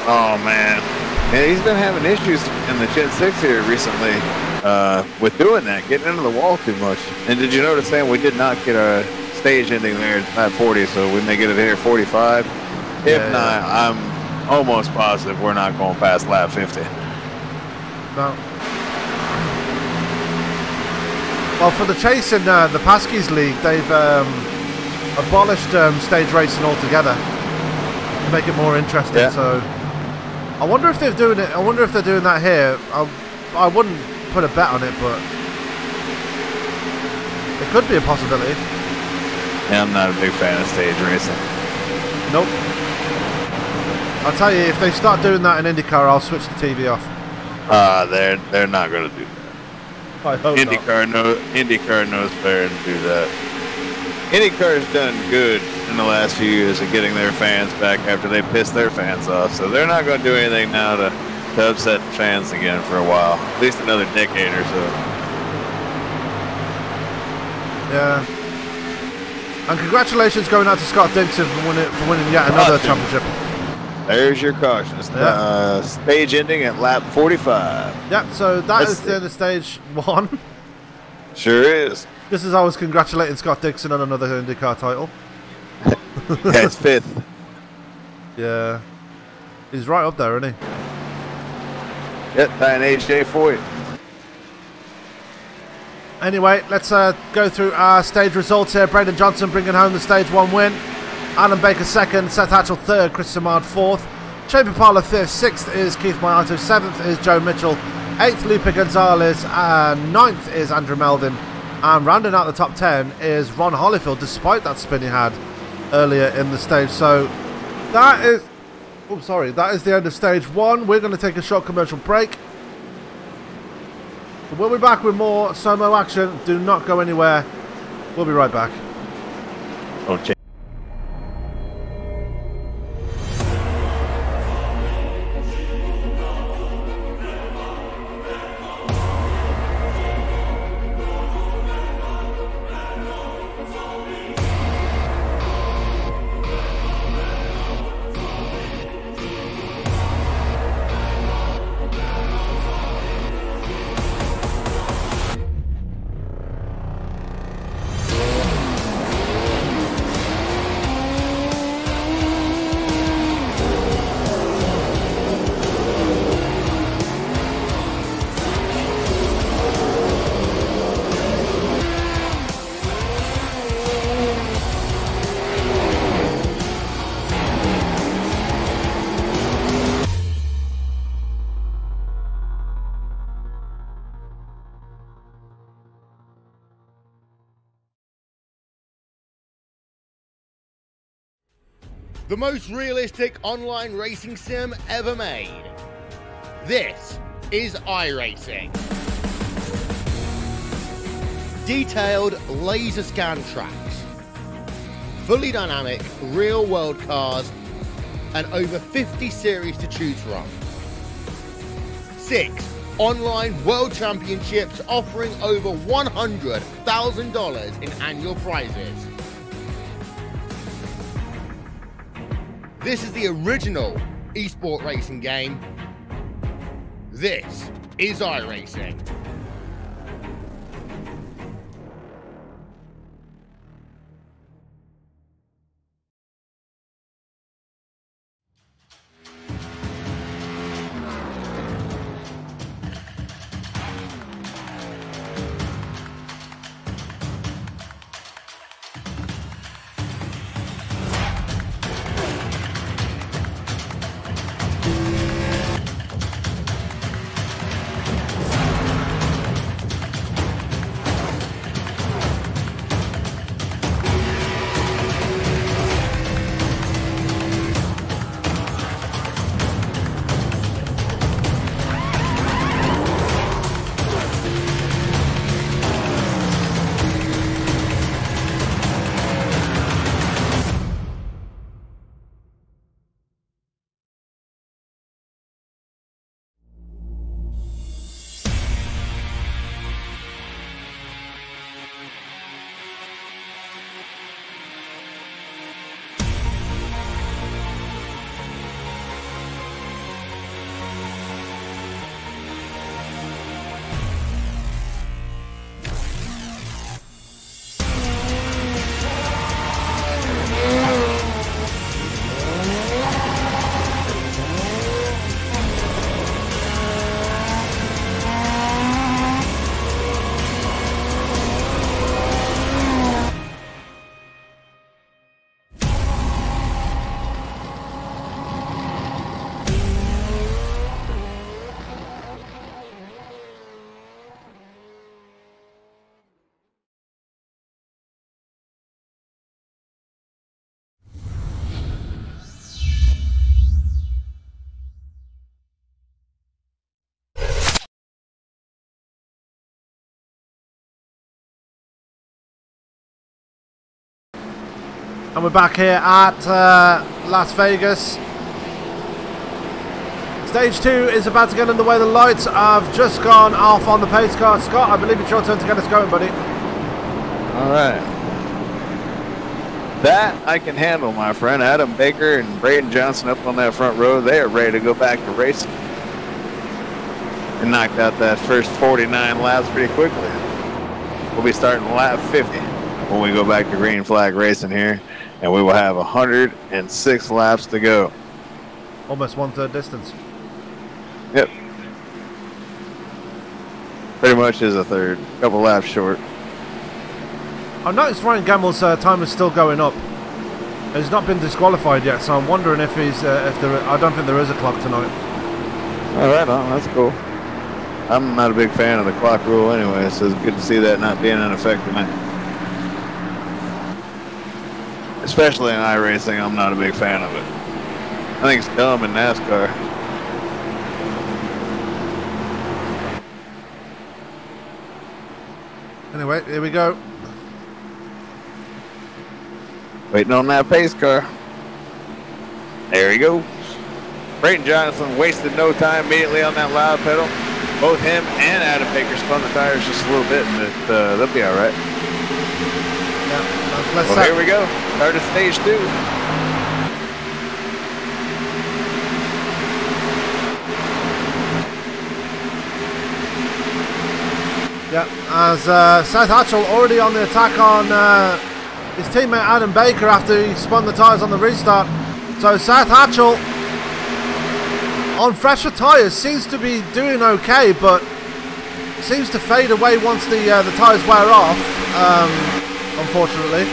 Speaker 7: Oh, man. And he's been having issues in the Gen 6 here recently with doing that, getting into the wall too much. And did you notice, Sam, we did not get a stage ending there at lap 40, so we may get it here at 45. If not, I'm almost positive we're not going past lap 50.
Speaker 6: No. Well, for the chase in the Paskies League, they've abolished stage racing altogether to make it more interesting. Yeah. So I wonder if they're doing it. I wonder if they're doing that here. I wouldn't put a bet on it, but it could be a possibility.
Speaker 7: Yeah, I'm not a big fan of stage racing.
Speaker 6: Nope. I'll tell you, if they start doing that in IndyCar, I'll switch the TV off.
Speaker 7: They're not going to do that.
Speaker 6: I hope
Speaker 7: IndyCar knows better than do that. IndyCar's done good in the last few years of getting their fans back after they pissed their fans off, so they're not going to do anything now to upset the fans again for a while, at least another decade or so.
Speaker 6: Yeah. And congratulations going out to Scott Dixon for winning yet another championship.
Speaker 7: There's your caution. Stage ending at lap 45.
Speaker 6: Yep, so that is the end of stage 1.
Speaker 7: Sure is.
Speaker 6: Just as I was congratulating Scott Dixon on another IndyCar title.
Speaker 7: That's 5th.
Speaker 6: Yeah. He's right up there, isn't he?
Speaker 7: Yep, tying AJ Foyt.
Speaker 6: Anyway, let's go through our stage results here. Braden Johnson bringing home the stage 1 win. Alan Baker 2nd, Seth Hatchell 3rd, Chris Samard 4th, Chapin Parler 5th, 6th is Keith Mayato, 7th is Joe Mitchell, 8th Lupe Gonzalez, and 9th is Andrew Melvin. And rounding out the top 10 is Ron Holyfield, despite that spin he had earlier in the stage. So that is, that is the end of stage 1. We're going to take a short commercial break. We'll be back with more SOMO action. Do not go anywhere. We'll be right back.
Speaker 7: Okay.
Speaker 3: The most realistic online racing sim ever made. This is iRacing. Detailed laser scan tracks, fully dynamic real world cars, and over 50 series to choose from. 6 online world championships offering over $100,000 in annual prizes. This is the original esport racing game. This is iRacing.
Speaker 6: And we're back here at Las Vegas. Stage 2 is about to get underway. The lights have just gone off on the pace car. Scott, I believe it's your turn to get us going, buddy.
Speaker 7: All right. That I can handle, my friend. Adam Baker and Braden Johnson up on that front row. They are ready to go back to racing. And knocked out that first 49 laps pretty quickly. We'll be starting lap 50 when we go back to green flag racing here. And we will have 106 laps to go.
Speaker 6: Almost 1/3 distance.
Speaker 7: Yep. Pretty much is a third. A couple laps short.
Speaker 6: I noticed Ryan Gamble's time is still going up. He's not been disqualified yet, so I'm wondering if he's. I don't think there is a clock tonight.
Speaker 7: All right, that's cool. I'm not a big fan of the clock rule anyway, so it's good to see that not being in effect tonight. Especially in iRacing, I'm not a big fan of it. I think it's dumb in NASCAR.
Speaker 6: Anyway, here we go.
Speaker 7: Waiting on that pace car. There he goes. Brayton Johnson wasted no time immediately on that loud pedal. Both him and Adam Baker spun the tires just a little bit, but they'll be all right.
Speaker 6: Yeah,
Speaker 7: well, here we go. Start of stage 2.
Speaker 6: Yeah, as Seth Hatchell already on the attack on his teammate Adam Baker after he spun the tyres on the restart. So Seth Hatchell on fresher tyres seems to be doing okay, but seems to fade away once the tyres wear off, unfortunately.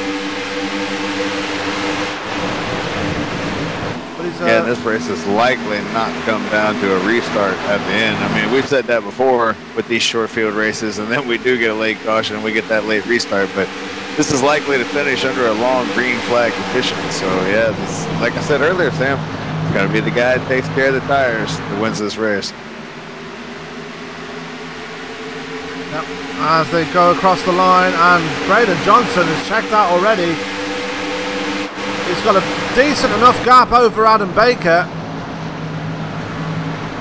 Speaker 6: But he's,
Speaker 7: yeah, this race is likely not come down to a restart at the end. I mean, we've said that before with these short field races, and then we do get a late caution and we get that late restart, but this is likely to finish under a long green flag condition. So yeah, this, like I said earlier, Sam, it's got to be the guy that takes care of the tires that wins this race.
Speaker 6: Yep. As they go across the line, and Braden Johnson is checked out already. He's got a decent enough gap over Adam Baker.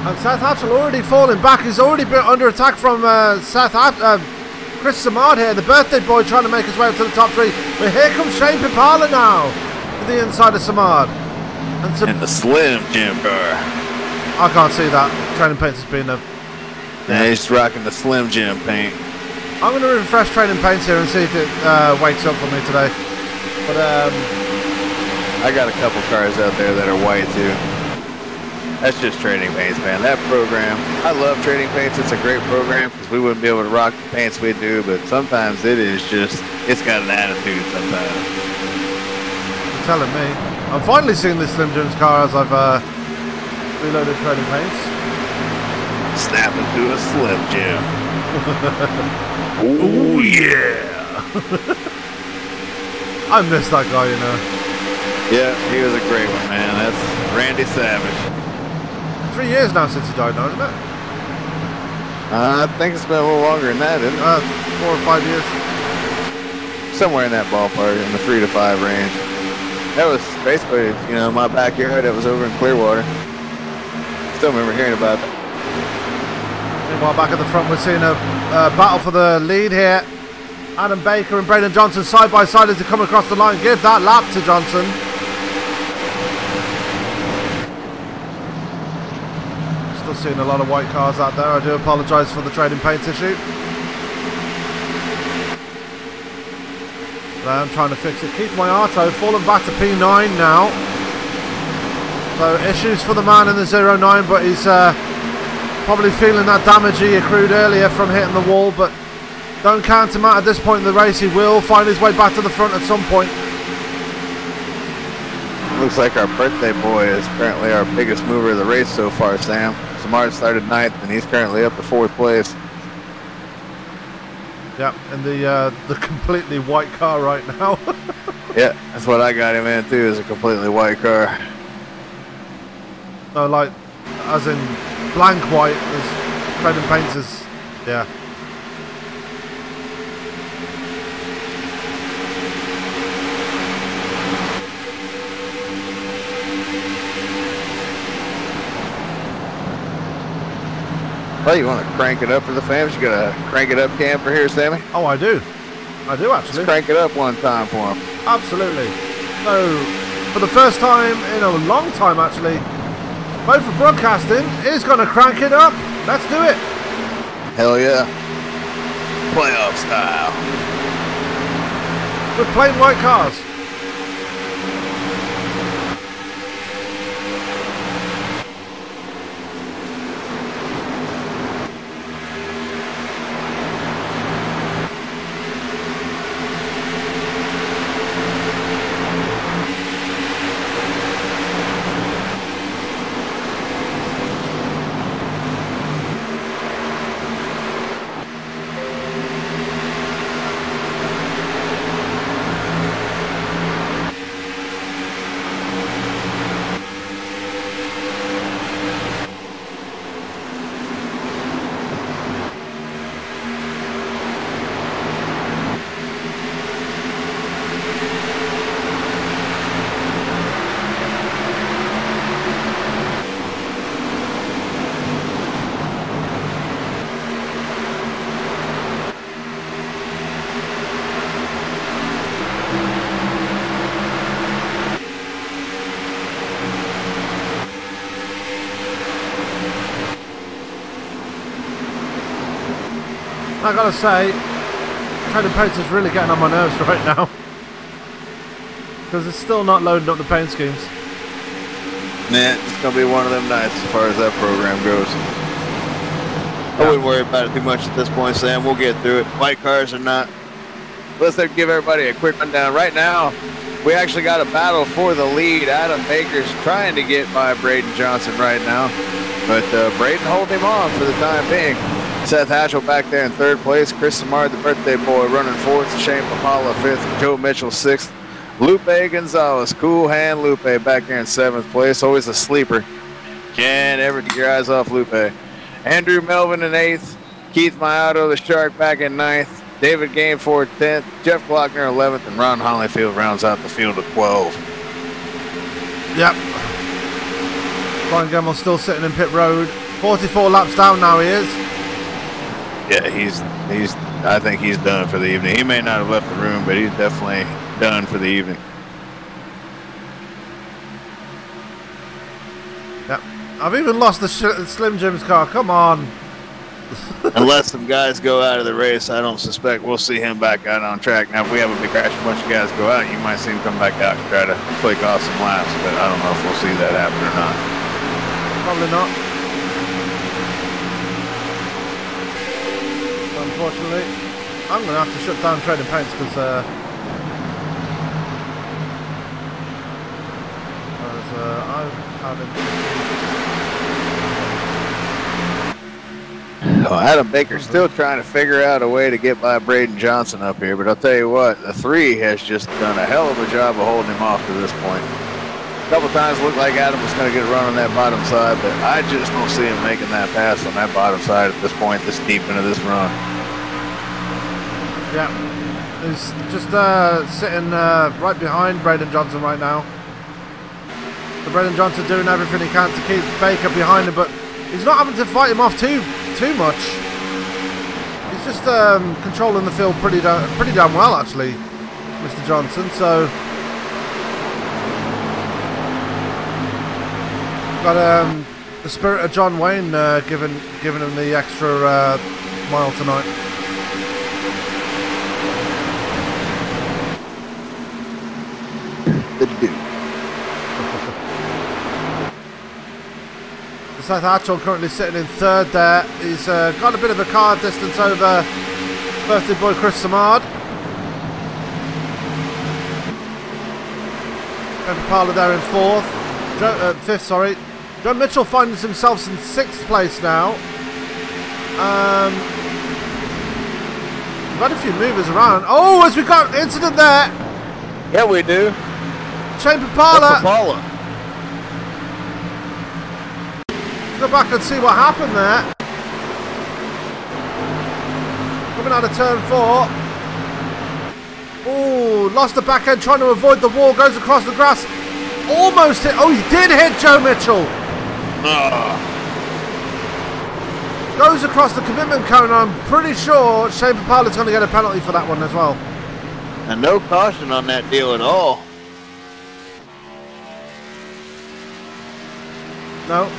Speaker 6: And Seth Hatchell already falling back. He's already been under attack from Chris Samard here, the birthday boy, trying to make his way up to the top 3. But here comes Shane Pipala now to the inside of Samard.
Speaker 7: And the Slim Jim car.
Speaker 6: I can't see that. Training paints has been a...
Speaker 7: Yeah, he's rocking the Slim Jim paint.
Speaker 6: I'm going to refresh training paints here and see if it wakes up for me today. But
Speaker 7: I got a couple cars out there that are white too. That's just trading paints, man. That program, I love trading paints. It's a great program because we wouldn't be able to rock the paints we do, but sometimes it is just, it's got an attitude sometimes.
Speaker 6: You're telling me. I'm finally seeing this Slim Jim's car as I've reloaded trading paints.
Speaker 7: Snap into a Slim Jim.
Speaker 6: Oh yeah! I miss that guy, you know.
Speaker 7: Yeah, he was a great one, man. That's Randy Savage.
Speaker 6: 3 years now since he died now, isn't it?
Speaker 7: I think it's been a little longer than that, isn't it?
Speaker 6: 4 or 5 years.
Speaker 7: Somewhere in that ballpark, in the 3 to 5 range. That was basically, you know, my backyard. That was over in Clearwater. Still remember hearing about that.
Speaker 6: Meanwhile, back at the front, we're seeing a battle for the lead here. Adam Baker and Braden Johnson side by side as they come across the line. Give that lap to Johnson. Still seeing a lot of white cars out there. I do apologise for the trading paints issue. But I'm trying to fix it. Keith Moyato falling back to P9 now. So issues for the man in the 09, but he's probably feeling that damage he accrued earlier from hitting the wall, but don't count him out at this point in the race. He will find his way back to the front at some point.
Speaker 7: Looks like our birthday boy is currently our biggest mover of the race so far, Sam. Samard started 9th, and he's currently up to 4th place.
Speaker 6: Yeah, in the completely white car right now.
Speaker 7: Yeah, that's what I got him in too, is a completely white car.
Speaker 6: No, like, as in blank white, as trading paints is, yeah.
Speaker 7: Well, you want to crank it up for the fans? You got a crank it up camper here, Sammy?
Speaker 6: Oh, I do. I do, actually.
Speaker 7: Let's crank it up one time for him.
Speaker 6: Absolutely. So, for the first time in a long time, actually, Both for Broadcasting is going to crank it up. Let's do it.
Speaker 7: Hell yeah. Playoff style.
Speaker 6: With plain white cars. I gotta say, Trading Paints is really getting on my nerves right now. Because it's still not loading up the paint schemes.
Speaker 7: Man, it's gonna be one of them nights as far as that program goes. I wouldn't worry about it too much at this point, Sam. We'll get through it. White cars or not. Let's give everybody a quick rundown. Right now, we actually got a battle for the lead. Adam Baker's trying to get by Braden Johnson right now. But Braden holding him on for the time being. Seth Hatchell back there in third place. Chris Samard, the birthday boy, running fourth. Shane Papala fifth. Joe Mitchell sixth. Lupe Gonzalez, cool hand Lupe back there in seventh place. Always a sleeper. Can't ever get your eyes off Lupe. Andrew Melvin in eighth. Keith Mayato, the Shark, back in ninth. David Gainford 10th. Jeff Glockner 11th. And Ron Hollyfield rounds out the field of 12.
Speaker 6: Yep. Brian Gemmell's still sitting in pit road. 44 laps down now he is.
Speaker 7: Yeah, I think he's done for the evening. He may not have left the room, but he's definitely done for the evening.
Speaker 6: Yep. I've even lost the Slim Jim's car. Come on.
Speaker 7: Unless some guys go out of the race, I don't suspect we'll see him back out on track. Now, if we have a big crash, a bunch of guys go out, you might see him come back out and try to click off some laps, but I don't know if we'll see that happen or not.
Speaker 6: Probably not. Unfortunately, I'm going to have to shut down Trading Paints because I'm having...
Speaker 7: Oh, Adam Baker's still trying to figure out a way to get by Braden Johnson up here, but I'll tell you what, the 3 has just done a hell of a job of holding him off to this point. A couple times looked like Adam was going to get a run on that bottom side, but I just don't see him making that pass on that bottom side at this point, this deep into this run.
Speaker 6: Yeah, he's just sitting right behind Braden Johnson right now. So Braden Johnson doing everything he can to keep Baker behind him, but he's not having to fight him off too much. He's just controlling the field pretty damn well, actually, Mr. Johnson. So got the spirit of John Wayne giving him the extra mile tonight.
Speaker 7: The dude.
Speaker 6: Seth Hatchell currently sitting in third there. He's got a bit of a car distance over birthday boy Chris Samard. Ben Papala there in fifth, sorry. John Mitchell finds himself in sixth place now. We've had a few movers around. Oh, as we got incident there.
Speaker 7: Yeah, we do.
Speaker 6: Shane Papala. Go back and see what happened there. Coming out of turn 4. Oh, lost the back end trying to avoid the wall. Goes across the grass. Almost hit. Oh, he did hit Joe Mitchell. goes across the commitment cone. I'm pretty sure Shane Papala's going to get a penalty for that one as well.
Speaker 7: And no caution on that deal at all.
Speaker 6: No.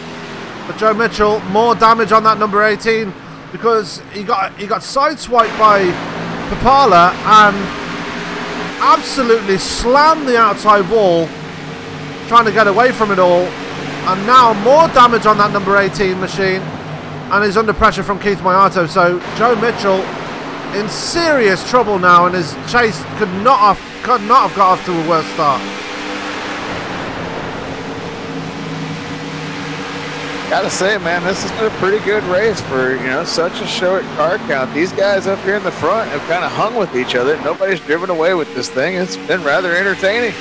Speaker 6: But Joe Mitchell, more damage on that number 18 because he got sideswiped by Papala and absolutely slammed the outside wall, trying to get away from it all. And now more damage on that number 18 machine, and he's under pressure from Keith Mayato. So Joe Mitchell in serious trouble now, and his chase could not have got off to a worse start.
Speaker 7: Gotta say, man, this has been a pretty good race for, you know, such a short car count. These guys up here in the front have kind of hung with each other. Nobody's driven away with this thing. It's been rather entertaining.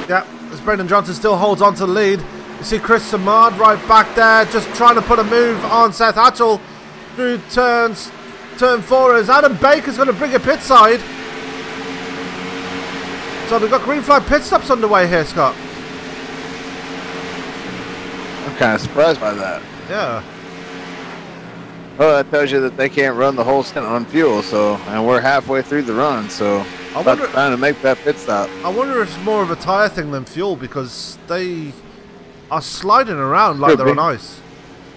Speaker 6: Yeah, as Brendan Johnson still holds on to the lead. You see Chris Samard right back there, just trying to put a move on Seth Hatchell through turn 4 as Adam Baker's going to bring a pit side. So we've got green flag pit stops underway here, Scott.
Speaker 7: I'm kind of surprised by that.
Speaker 6: Yeah.
Speaker 7: Well, that tells you that they can't run the whole stint on fuel, so, and we're halfway through the run, so about time to make that pit stop.
Speaker 6: I wonder if it's more of a tyre thing than fuel, because they are sliding around like they're on ice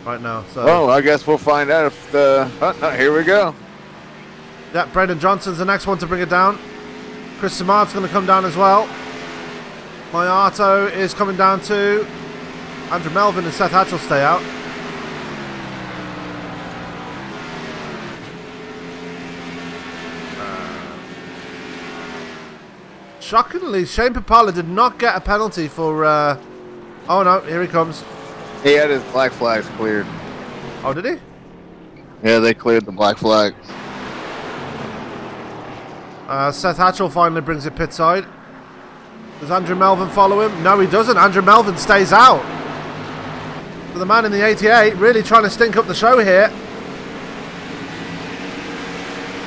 Speaker 6: right now. So.
Speaker 7: Well, I guess we'll find out if the... Oh, here we go.
Speaker 6: Yeah, Brendan Johnson's the next one to bring it down. Chris Samart's going to come down as well. Mayato is coming down too. Andrew Melvin and Seth Hatchell stay out. Shockingly, Shane Papala did not get a penalty for... oh no, here he comes.
Speaker 7: He had his black flags cleared.
Speaker 6: Oh, did he?
Speaker 7: Yeah, they cleared the black flags.
Speaker 6: Seth Hatchell finally brings it pit side. Does Andrew Melvin follow him? No, he doesn't. Andrew Melvin stays out. But the man in the 88 really trying to stink up the show here.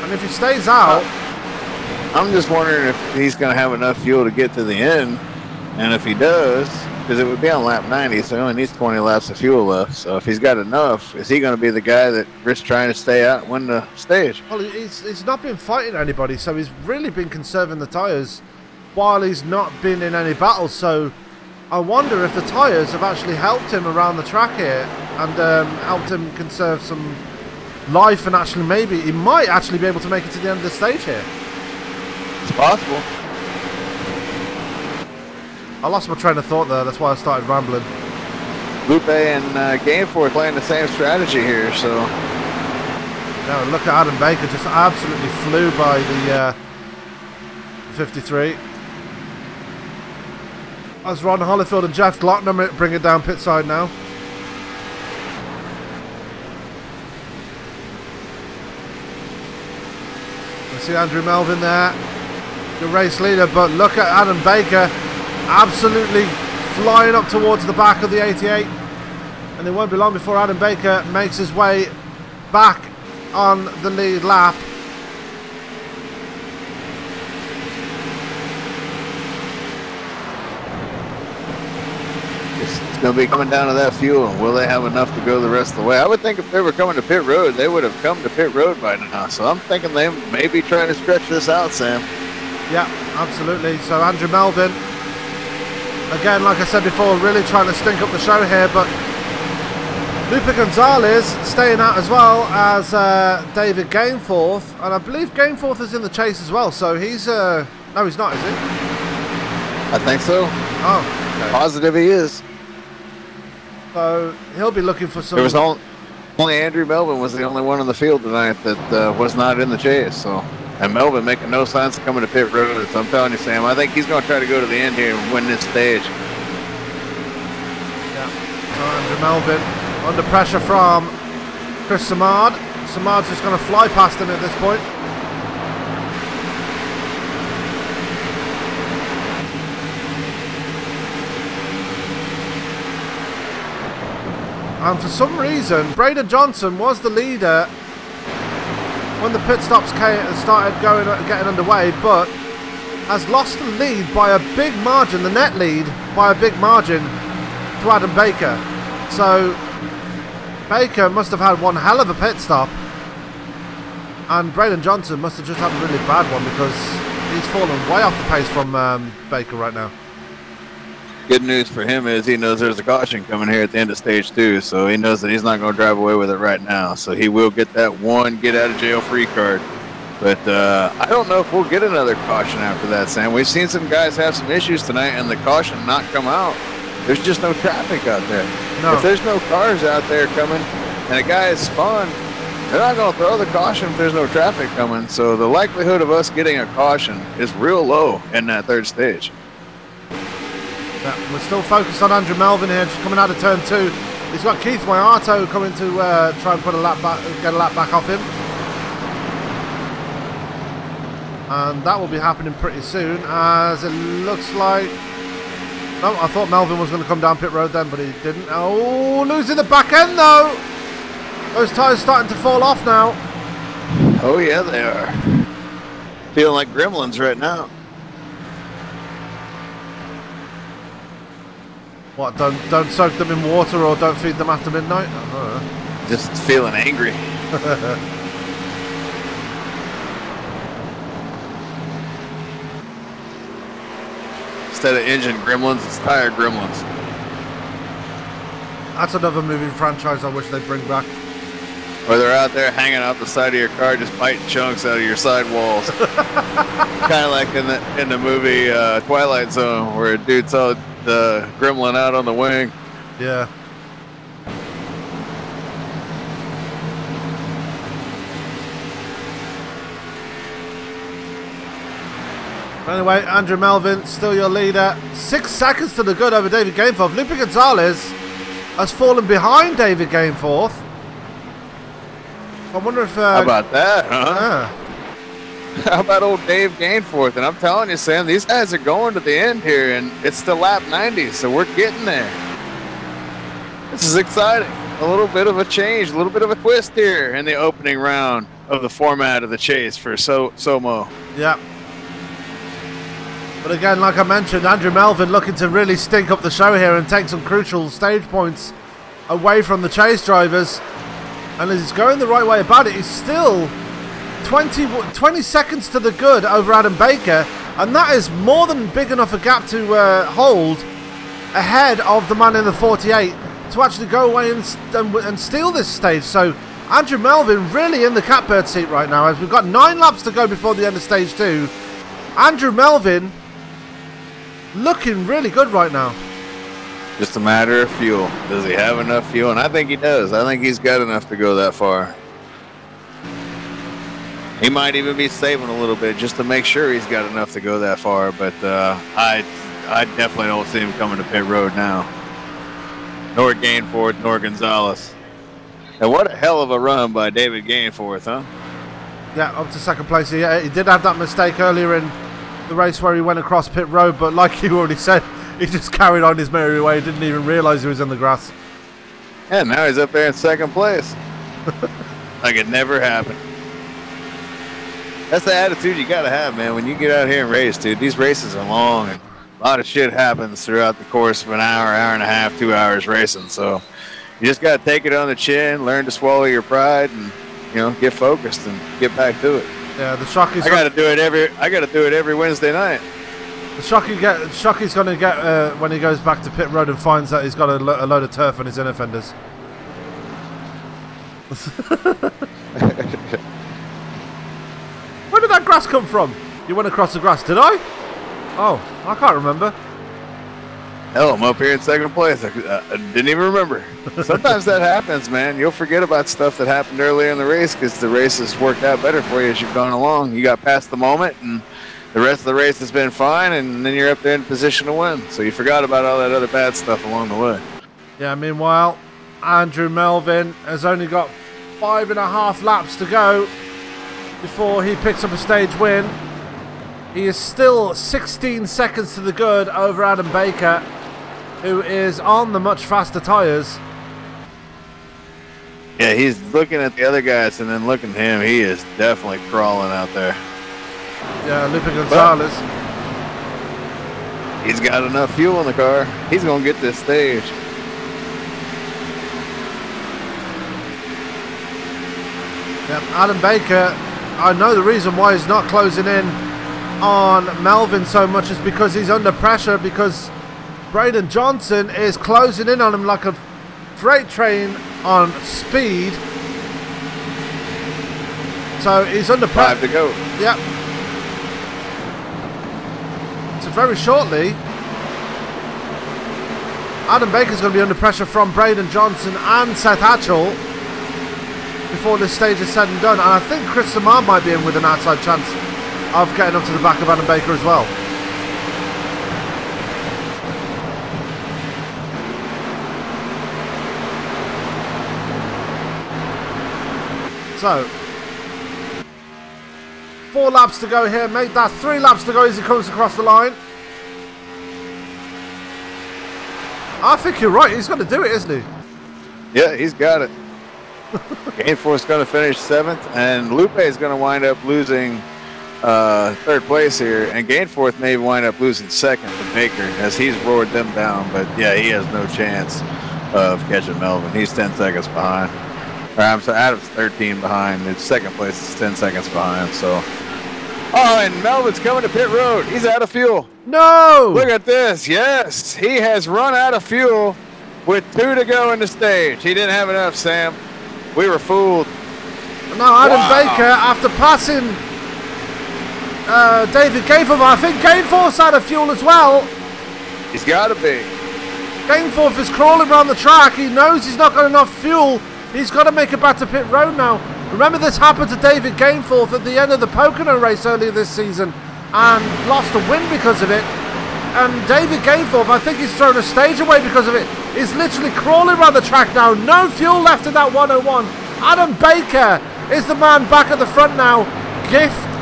Speaker 6: And if he stays out...
Speaker 7: I'm just wondering if he's going to have enough fuel to get to the end. And if he does, because it would be on lap 90, so he only needs 20 laps of fuel left. So if he's got enough, is he going to be the guy that risks trying to stay out and win the stage?
Speaker 6: Well, he's not been fighting anybody, so he's really been conserving the tyres while he's not been in any battles. So I wonder if the tyres have actually helped him around the track here and helped him conserve some life, and actually maybe he might actually be able to make it to the end of the stage here.
Speaker 7: It's possible.
Speaker 6: I lost my train of thought there, that's why I started rambling.
Speaker 7: Lupe and Gameforth playing the same strategy here, so...
Speaker 6: Now look at Adam Baker, just absolutely flew by the 53. As Ron Hollifield and Jeff Glockner bring it down pit side now. You see Andrew Melvin there, the race leader, but look at Adam Baker absolutely flying up towards the back of the 88, and it won't be long before Adam Baker makes his way back on the lead lap.
Speaker 7: It's going to be coming down to that fuel. Will they have enough to go the rest of the way? I would think if they were coming to pit road, they would have come to pit road by now. So I'm thinking they may be trying to stretch this out, Sam.
Speaker 6: Yeah, absolutely. So Andrew Melvin, again, like I said before, really trying to stink up the show here, but Lupe Gonzalez staying out as well as David Gameforth, and I believe Gameforth is in the chase as well, so he's... no, he's not, is he?
Speaker 7: I think so.
Speaker 6: Oh, okay.
Speaker 7: Positive he is.
Speaker 6: So he'll be looking for some...
Speaker 7: There was only Andrew Melvin was the only one on the field tonight that was not in the chase, so... And Melvin making no sense coming to pit road. So I'm telling you, Sam, I think he's going to try to go to the end here and win this stage.
Speaker 6: Yeah. So Andrew Melvin under pressure from Chris Samard. Samard's just going to fly past him at this point. And for some reason, Braden Johnson was the leader when the pit stops started getting underway, but has lost the lead by a big margin, the net lead by a big margin to Adam Baker. So Baker must have had one hell of a pit stop. And Braden Johnson must have just had a really bad one because he's fallen way off the pace from Baker right now.
Speaker 7: Good news for him is he knows there's a caution coming here at the end of stage 2, so he knows that he's not going to drive away with it right now. So he will get that one get out of jail free card. But I don't know if we'll get another caution after that, Sam. We've seen some guys have some issues tonight and the caution not come out. There's just no traffic out there.
Speaker 6: No.
Speaker 7: If there's no cars out there coming and a guy is spun, they're not going to throw the caution if there's no traffic coming. So the likelihood of us getting a caution is real low in that third stage.
Speaker 6: Yeah, we're still focused on Andrew Melvin here, just coming out of turn 2. He's got Keith Moyato coming to try and put a lap back, get a lap back off him. And that will be happening pretty soon, as it looks like... Oh, I thought Melvin was going to come down pit road then, but he didn't. Oh, losing the back end though! Those tyres starting to fall off now.
Speaker 7: Oh yeah, they are. Feeling like gremlins right now.
Speaker 6: What, don't soak them in water or don't feed them after midnight? I don't know.
Speaker 7: Just feeling angry. Instead of engine gremlins, it's tire gremlins.
Speaker 6: That's another moving franchise I wish they'd bring back.
Speaker 7: Or they're out there hanging out the side of your car, just biting chunks out of your sidewalls. Kind of like in the movie Twilight Zone, where a dude saw the gremlin out on the wing.
Speaker 6: Yeah. Anyway, Andrew Melvin, still your leader. 6 seconds to the good over David Gameforth. Lupe Gonzalez has fallen behind David Gameforth. I wonder if...
Speaker 7: How about that, huh?
Speaker 6: Yeah.
Speaker 7: How about old Dave Gainforth? And I'm telling you, Sam, these guys are going to the end here, and it's the lap 90, so we're getting there. This is exciting. A little bit of a change, a little bit of a twist here in the opening round of the format of the chase for SOMO.
Speaker 6: Yeah. But again, like I mentioned, Andrew Melvin looking to really stink up the show here and take some crucial stage points away from the chase drivers. And he's going the right way about it. He's still 20 seconds to the good over Adam Baker. And that is more than big enough a gap to hold ahead of the man in the 48 to actually go away and steal this stage. So Andrew Melvin really in the catbird seat right now, as we've got 9 laps to go before the end of stage 2. Andrew Melvin looking really good right now.
Speaker 7: Just a matter of fuel. Does he have enough fuel? And I think he does. I think he's got enough to go that far. He might even be saving a little bit just to make sure he's got enough to go that far. But I definitely don't see him coming to pit road now. Nor Gainforth, nor Gonzalez. And what a hell of a run by David Gainforth, huh?
Speaker 6: Yeah, up to second place. He did have that mistake earlier in the race where he went across pit road, but like you already said, he just carried on his merry way. Didn't even realise he was in the grass.
Speaker 7: Yeah, now he's up there in second place. Like it never happened. That's the attitude you got to have, man, when you get out here and race, dude. These races are long, and a lot of shit happens throughout the course of an hour, hour and a half, 2 hours racing. So you just got to take it on the chin, learn to swallow your pride, and get focused and get back to it.
Speaker 6: Yeah, the shock is.
Speaker 7: I got to do it every Wednesday night.
Speaker 6: The shock he's going to get when he goes back to pit road and finds that he's got a load of turf on his inner fenders. Where did that grass come from? You went across the grass, did I? Oh, I can't remember.
Speaker 7: Hell, I'm up here in second place. I didn't even remember. Sometimes that happens, man. You'll forget about stuff that happened earlier in the race because the race has worked out better for you as you've gone along. You got past the moment, and the rest of the race has been fine, and then you're up there in position to win. So you forgot about all that other bad stuff along the way.
Speaker 6: Yeah, meanwhile, Andrew Melvin has only got 5.5 laps to go before he picks up a stage win. He is still 16 seconds to the good over Adam Baker, who is on the much faster tyres.
Speaker 7: Yeah, he's looking at the other guys and then looking at him. He is definitely crawling out there.
Speaker 6: Yeah, Lupe Gonzalez.
Speaker 7: He's got enough fuel in the car. He's going to get this stage.
Speaker 6: Yep, Adam Baker, I know the reason why he's not closing in on Melvin so much is because he's under pressure, because Braden Johnson is closing in on him like a freight train on speed. So he's under pressure.
Speaker 7: 5 to go.
Speaker 6: Yep. So very shortly, Adam Baker's going to be under pressure from Braden Johnson and Seth Hatchell before this stage is said and done. And I think Chris Samar might be in with an outside chance of getting up to the back of Adam Baker as well. So, 4 laps to go here. Make that 3 laps to go as he comes across the line. I think you're right. He's going to do it, isn't he?
Speaker 7: Yeah, he's got it. Gainforth's going to finish 7th, and Lupe is going to wind up losing 3rd place here, and Gainforth may wind up losing 2nd to Baker as he's roared them down. But yeah, he has no chance of catching Melvin. He's 10 seconds behind. Or, I'm sorry, Adam's 13 behind. It's 2nd place is 10 seconds behind. So, oh, and Melvin's coming to pit road. He's out of fuel.
Speaker 6: No!
Speaker 7: Look at this. Yes, he has run out of fuel with 2 to go in the stage. He didn't have enough, Sam. We were fooled.
Speaker 6: Now Adam Baker, after passing David Gainforth, I think Gainforth's out of fuel as well.
Speaker 7: He's got to be.
Speaker 6: Gainforth is crawling around the track. He knows he's not got enough fuel. He's got to make it back to pit road now. Remember, this happened to David Gainforth at the end of the Pocono race earlier this season and lost a win because of it. And David Gainforth, I think he's thrown a stage away because of it. He's literally crawling around the track now. No fuel left in that 101. Adam Baker is the man back at the front now.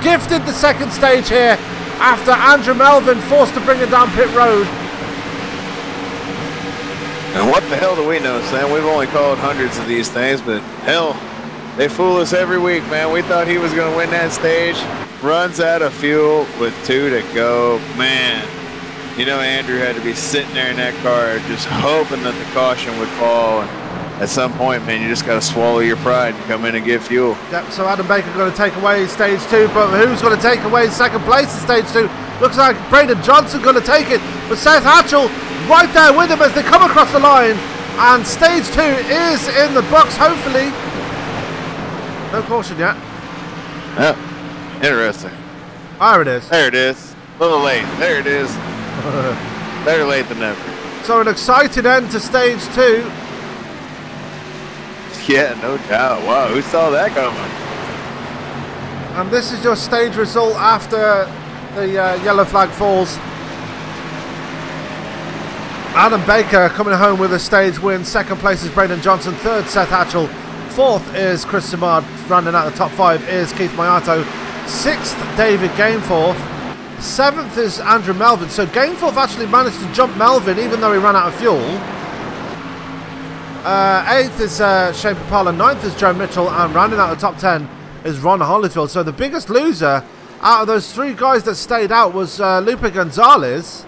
Speaker 6: Gifted the 2nd stage here after Andrew Melvin forced to bring it down pit road.
Speaker 7: And what the hell do we know, Sam? We've only called hundreds of these things, but hell, they fool us every week, man. We thought he was going to win that stage. Runs out of fuel with 2 to go. Man, you know Andrew had to be sitting there in that car just hoping that the caution would fall. And at some point, man, you just got to swallow your pride and come in and get fuel.
Speaker 6: Yep, so Adam Baker going to take away stage 2, but who's going to take away 2nd place in stage 2? Looks like Braden Johnson going to take it, but Seth Hatchell right there with him as they come across the line, and stage 2 is in the books, hopefully. No caution yet.
Speaker 7: Yeah, interesting.
Speaker 6: There it is.
Speaker 7: There it is. A little late. There it is. Better late than never.
Speaker 6: So an exciting end to stage 2.
Speaker 7: Yeah, no doubt. Wow, who saw that coming?
Speaker 6: And this is your stage result after the yellow flag falls. Adam Baker coming home with a stage win. 2nd place is Braden Johnson. 3rd, Seth Hatchell. 4th is Chris Simard. Rounding out the top 5 is Keith Mayato. 6th, David Gainforth. 7th is Andrew Melvin. So Gainforth actually managed to jump Melvin even though he ran out of fuel. 8th is Shane Papala. 9th is Joe Mitchell. And rounding out the top 10 is Ron Holyfield. So the biggest loser out of those 3 guys that stayed out was Lupe Gonzalez,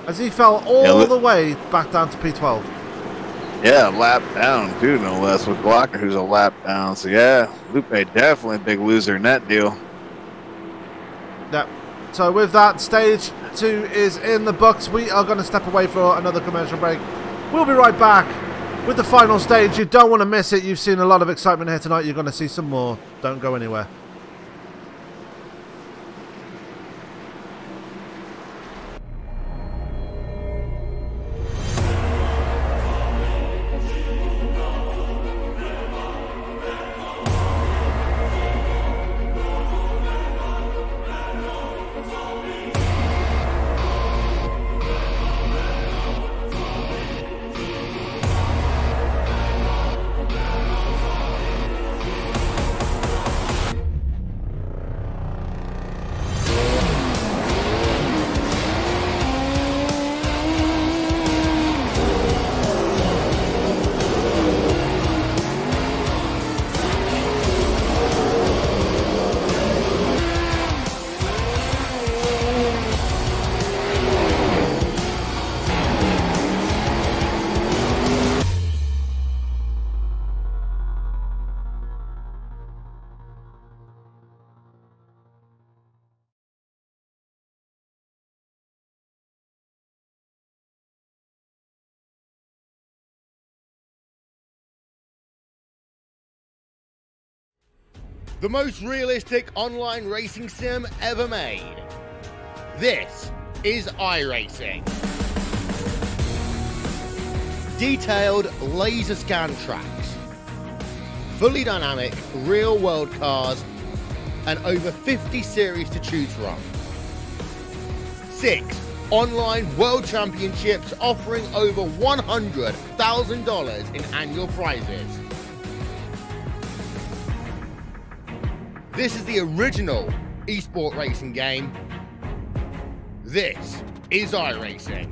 Speaker 6: as he fell all the way back down to P12.
Speaker 7: Yeah, lap down too, no less, with Glocker, who's a lap down. So yeah, Lupe definitely a big loser in that deal.
Speaker 6: Yep. So with that, stage 2 is in the books. We are going to step away for another commercial break. We'll be right back with the final stage. You don't want to miss it. You've seen a lot of excitement here tonight. You're going to see some more. Don't go anywhere.
Speaker 3: The most realistic online racing sim ever made. This is iRacing. Detailed laser scan tracks, fully dynamic real world cars, and over 50 series to choose from. 6 online world championships offering over $100,000 in annual prizes. This is the original esport racing game. This is iRacing.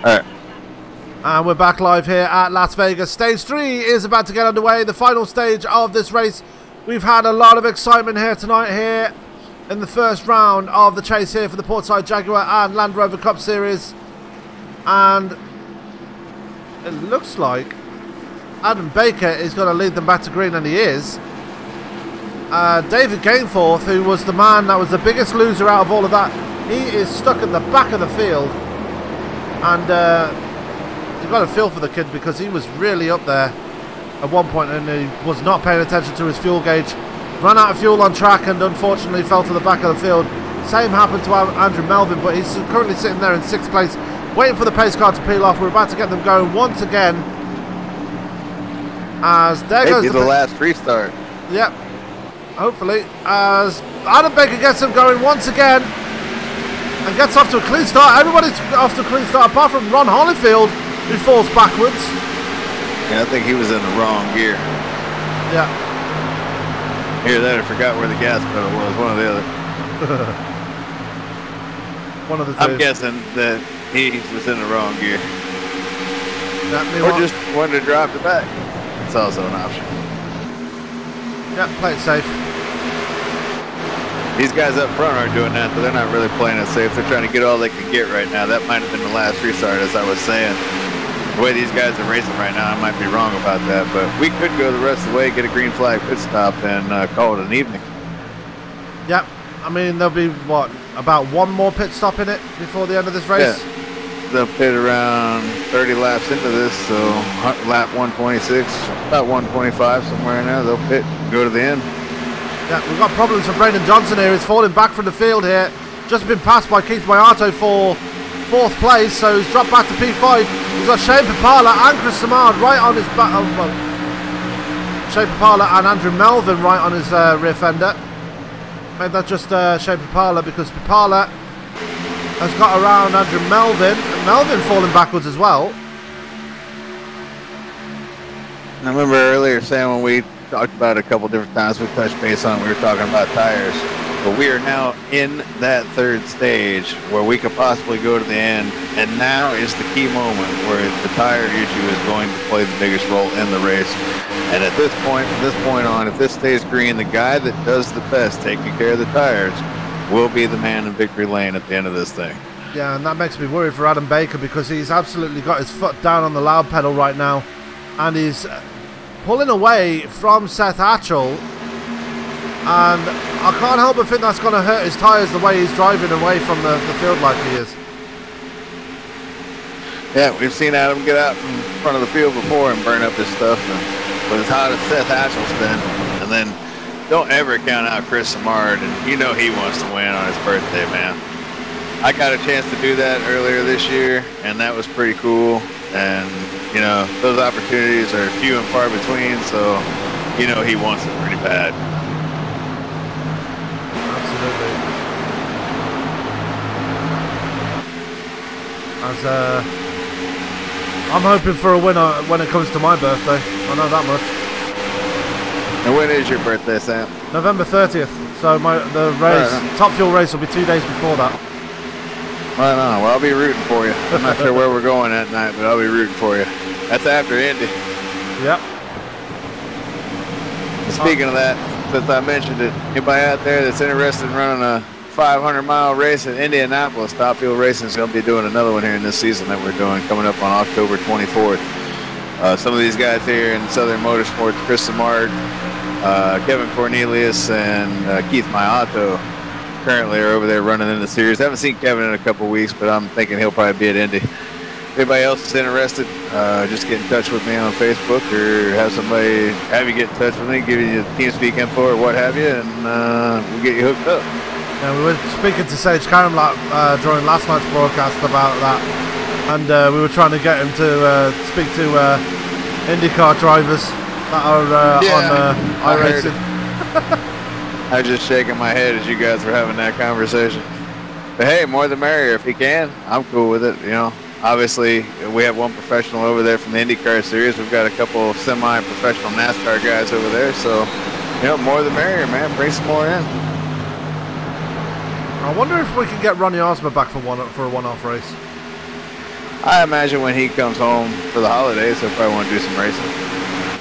Speaker 7: Alright.
Speaker 6: And we're back live here at Las Vegas. Stage 3 is about to get underway, the final stage of this race. We've had a lot of excitement here tonight here in the first round of the chase here for the Portside Jaguar and Land Rover Cup Series. And it looks like Adam Baker is going to lead them back to green, and he is. David Gainforth, who was the man that was the biggest loser out of all of that, he is stuck at the back of the field. And you've got to feel for the kid, because he was really up there at one point and he was not paying attention to his fuel gauge. Ran out of fuel on track and unfortunately fell to the back of the field. Same happened to Andrew Melvin, but he's currently sitting there in 6th place, waiting for the pace car to peel off. We're about to get them going once again. As there goes
Speaker 7: the last restart.
Speaker 6: Yep, hopefully. As Adam Baker gets them going once again and gets off to a clean start. Everybody's off to a clean start apart from Ron Holyfield, who falls backwards.
Speaker 7: Yeah, I think he was in the wrong gear.
Speaker 6: Yeah.
Speaker 7: Here, that I forgot where the gas pedal was. One or the other.
Speaker 6: One of the two.
Speaker 7: I'm guessing that he was in the wrong gear. Or just wanted to drop it back. It's also an option.
Speaker 6: Yeah, play it safe.
Speaker 7: These guys up front aren't doing that, but they're not really playing it safe. They're trying to get all they can get right now. That might have been the last restart, as I was saying. The way these guys are racing right now, I might be wrong about that, but we could go the rest of the way, get a green flag pit stop, and call it an evening.
Speaker 6: Yep. I mean, there'll be, what, about one more pit stop in it before the end of this race?
Speaker 7: Yeah. They'll pit around 30 laps into this, so lap 126, about 125, somewhere in there. They'll pit, go to the end.
Speaker 6: Yeah, we've got problems for Brandon Johnson here. He's falling back from the field here. Just been passed by Keith Mayato for 4th place, so he's dropped back to P5. He's got Shane Papala and Chris Samard right on his back. Oh, well, Shane Papala and Andrew Melvin right on his rear fender. Made that just Shane Papala, because Papala has got around Andrew Melvin, and Melvin falling backwards as well.
Speaker 7: I remember earlier saying when we talked about it a couple different times. We touched base on it. We were talking about tires. But we are now in that third stage where we could possibly go to the end. And now is the key moment where the tire issue is going to play the biggest role in the race. And at this point, from this point on, if this stays green, the guy that does the best taking care of the tires will be the man in victory lane at the end of this thing.
Speaker 6: Yeah, and that makes me worried for Adam Baker because he's absolutely got his foot down on the loud pedal right now. And he's pulling away from Seth Hatchell. And I can't help but think that's going to hurt his tyres the way he's driving away from the field like he is.
Speaker 7: Yeah, we've seen Adam get out in front of the field before and burn up his stuff. But as hot as Seth Hatchell's been, and then don't ever count out Chris Samard, and you know he wants to win on his birthday, man. I got a chance to do that earlier this year, and that was pretty cool. And, you know, those opportunities are few and far between, so you know he wants it pretty bad.
Speaker 6: Absolutely. I'm hoping for a winner when it comes to my birthday. I know that much.
Speaker 7: And when is your birthday, Sam?
Speaker 6: November 30th. So the race, Top Fuel race, will be 2 days before that.
Speaker 7: Right on. Well, I'll be rooting for you. I'm not sure where we're going that night, but I'll be rooting for you. That's after Indy.
Speaker 6: Yep.
Speaker 7: Speaking of that, since I mentioned it, anybody out there that's interested in running a 500-mile race in Indianapolis, Top Fuel Racing is going to be doing another one here in this season that we're doing coming up on October 24th. Some of these guys here in Southern Motorsports, Chris Samard, Kevin Cornelius, and Keith Mayato currently are over there running in the series. I haven't seen Kevin in a couple weeks, but I'm thinking he'll probably be at Indy. If anybody else is interested, just get in touch with me on Facebook or have you get in touch with me, give you the TeamSpeak info or what have you, and we'll get you hooked up.
Speaker 6: Yeah, we were speaking to Sage Karamlat during last night's broadcast about that, and we were trying to get him to speak to IndyCar drivers that are on iRacing.
Speaker 7: I was just shaking my head as you guys were having that conversation. But hey, more the merrier. If he can, I'm cool with it. You know, obviously we have one professional over there from the IndyCar series. We've got a couple of semi-professional NASCAR guys over there. So, you know, more the merrier, man. Bring some more in.
Speaker 6: I wonder if we can get Ronnie Osmer back for a one-off race.
Speaker 7: I imagine when he comes home for the holidays, he'll probably want to do some racing.